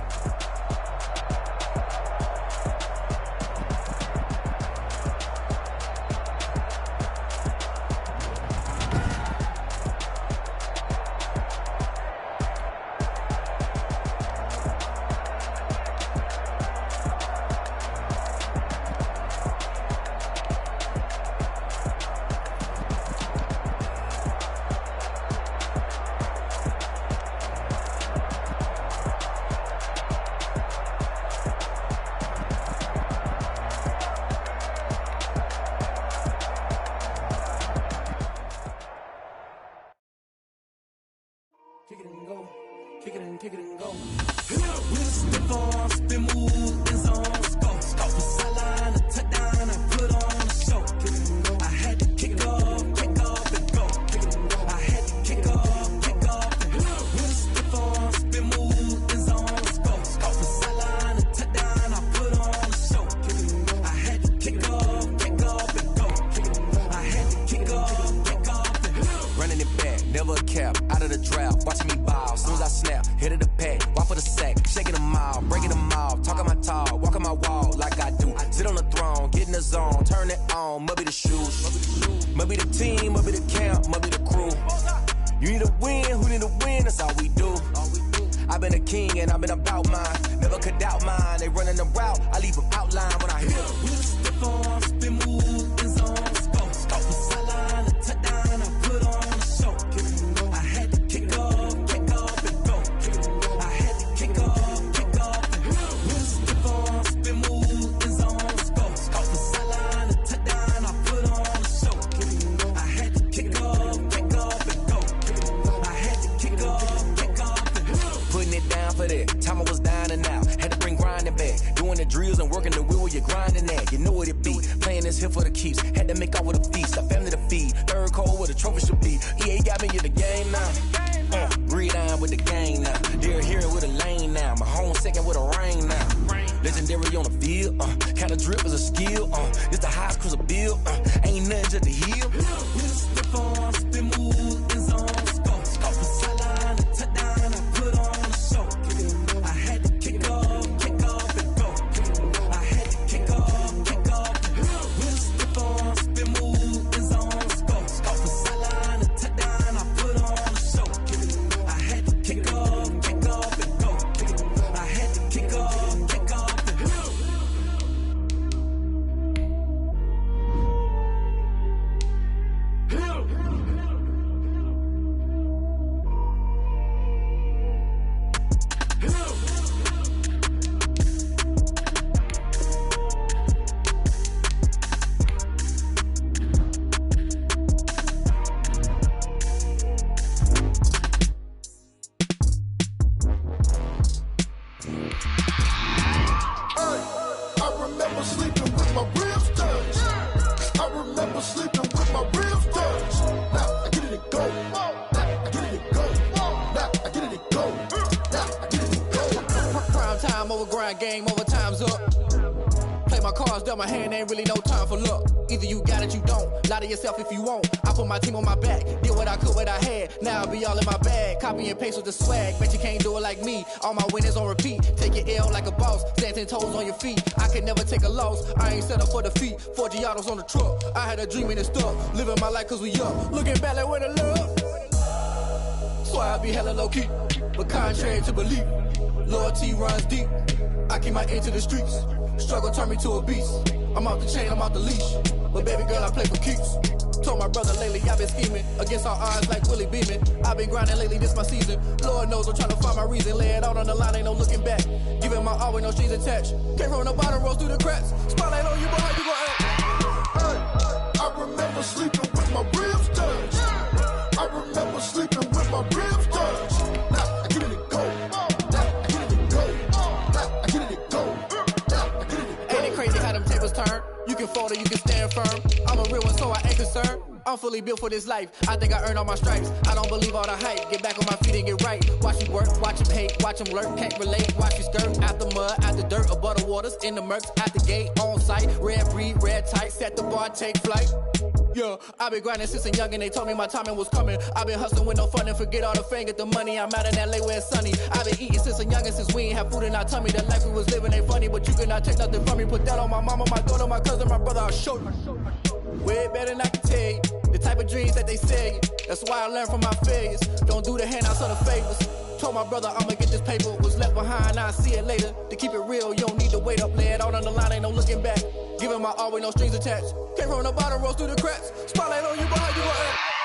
G: Kick it and go. Kick it and go. With the ball, spin move, in zone, go. Stop the sideline, a touchdown, I put on a show. Kick it and go. I had to kick off and go. Kick it and go. I had to kick off and go. With the ball, spin move, in zone, go. Stop the sideline, a touchdown, I put on a show. Kick it and go. I had to kick off and go. Kick it and go. I had to kick off and go. Running it back, never a cap, out of the drought, watching me ball. Soon as I snap, hit of the pack, walk for the sack, shaking them all, breaking them off, talking my talk, walking my wall like I do. Sit on the throne, get in the zone, turn it on, must be the shoes, must be the team, must be the camp, must be the crew. You need a win, who need a win, that's all we do. I've been a king and I've been about mine, never could doubt mine. They running the route, I leave them outline when I hit. We step on, spin move, in zone, go. Stop the sideline, a touchdown, I put on a show. I had to kick off and go. I had to kick off and go. We step on, spin move, in zone, go. Stop the sideline, a touchdown, I put on a show. I had to kick off and go. I had to kick off and go. Putting it down for that. Time I was down and out. Had to bring grinding back. Doing the drills and working the wheel where you're grinding at. You know what it be. Playing this here for the keeps. Had to make off with a feast. A family to feed. Third cold where the trophy should be. EA got me in the game now. Gridiron with the gang now. They're here with a lane now. My home second with a rain now. Legendary on the field. Kinda drip is a skill. It's the highest cruiser bill. Ain't nothing just the hill. Step on, spin move, in zone, go. Stop the sideline, a touchdown, I put on a show. I had to kick off and go. I had to kick off and go. Step on, spin move, in zone, go. Stop the sideline, a touchdown, I put on a show. I had to kick off and go. I had to kick off and go.
H: I remember sleeping with my ribs touched. I remember sleeping with my ribs touched. Now I get it and go. Now I get it and go. Now I get it and go. Now I get it and go.
I: Prime time over grind game, overtime's up. Play my cards, dealt my hand, ain't really no time for luck. Either you got it, you don't. Lie to yourself if you won't. I put my team on my back, did what I could, what I had. Now I be all in my bag, copy and paste with the swag. Bet you can't do it like me. All my winners on repeat. Take your L like a boss, stand 10 toes on your feet. I could never take a loss. I ain't set up for defeat. 4 Giottos on the truck. I had a dream and it stuck. Living my life cause we up. Looking back like where the love. So I be hella low key, but contrary to belief, loyalty runs deep. I keep my ear to the streets. Struggle turned me to a beast. I'm off the chain, I'm off the leash. But baby girl, I play for keeps. Told my brother lately, I've been scheming against all odds like Willie Beeman. I've been grinding lately, this my season. Lord knows I'm trying to find my reason. Lay it out on the line, ain't no looking back. Giving my all with no strings attached. Came from the bottom, rose through the cracks. Spotlight on you, boy, how you gon' act?
H: Hey, I remember sleeping with my ribs touched. I remember sleeping with my ribs touched. Now I get it and go. Now I get it and go. Now I get it and go. Now I get it and go.
I: Ain't it crazy how them tables turn? You can fold or you can stand firm. I'm a real one, so I ain't concerned. I'm fully built for this life. I think I earned all my stripes. I don't believe all the hype. Get back on my feet and get right. Watch you work, watch him hate, watch him lurk. Can't relate, watch you skirt. Out the mud, out the dirt, above the waters, in the murks, at the gate, on site. Red breed, red tight, set the bar, take flight. Yeah, I been grinding since a young and they told me my timing was coming. I been hustling with no fun and forget all the fame, get the money. I'm out in LA where it's sunny. I been eating since a young and since we ain't have food in our tummy. The life we was living ain't funny, but you cannot take nothing from me. Put that on my mama, my daughter, my cousin, my brother, I'll show you. Way better than I can tell you. The type of dreams that they sell you. That's why I learned from my failures. Don't do the handouts or the favors. Told my brother I'ma get this paper. Was left behind, I'll see it later. To keep it real, you don't need to wait up. Lay it out on the line, ain't no looking back. Giving my all with no strings attached. Came from the bottom, rose through the cracks. Spotlight on you, but how you gonna act?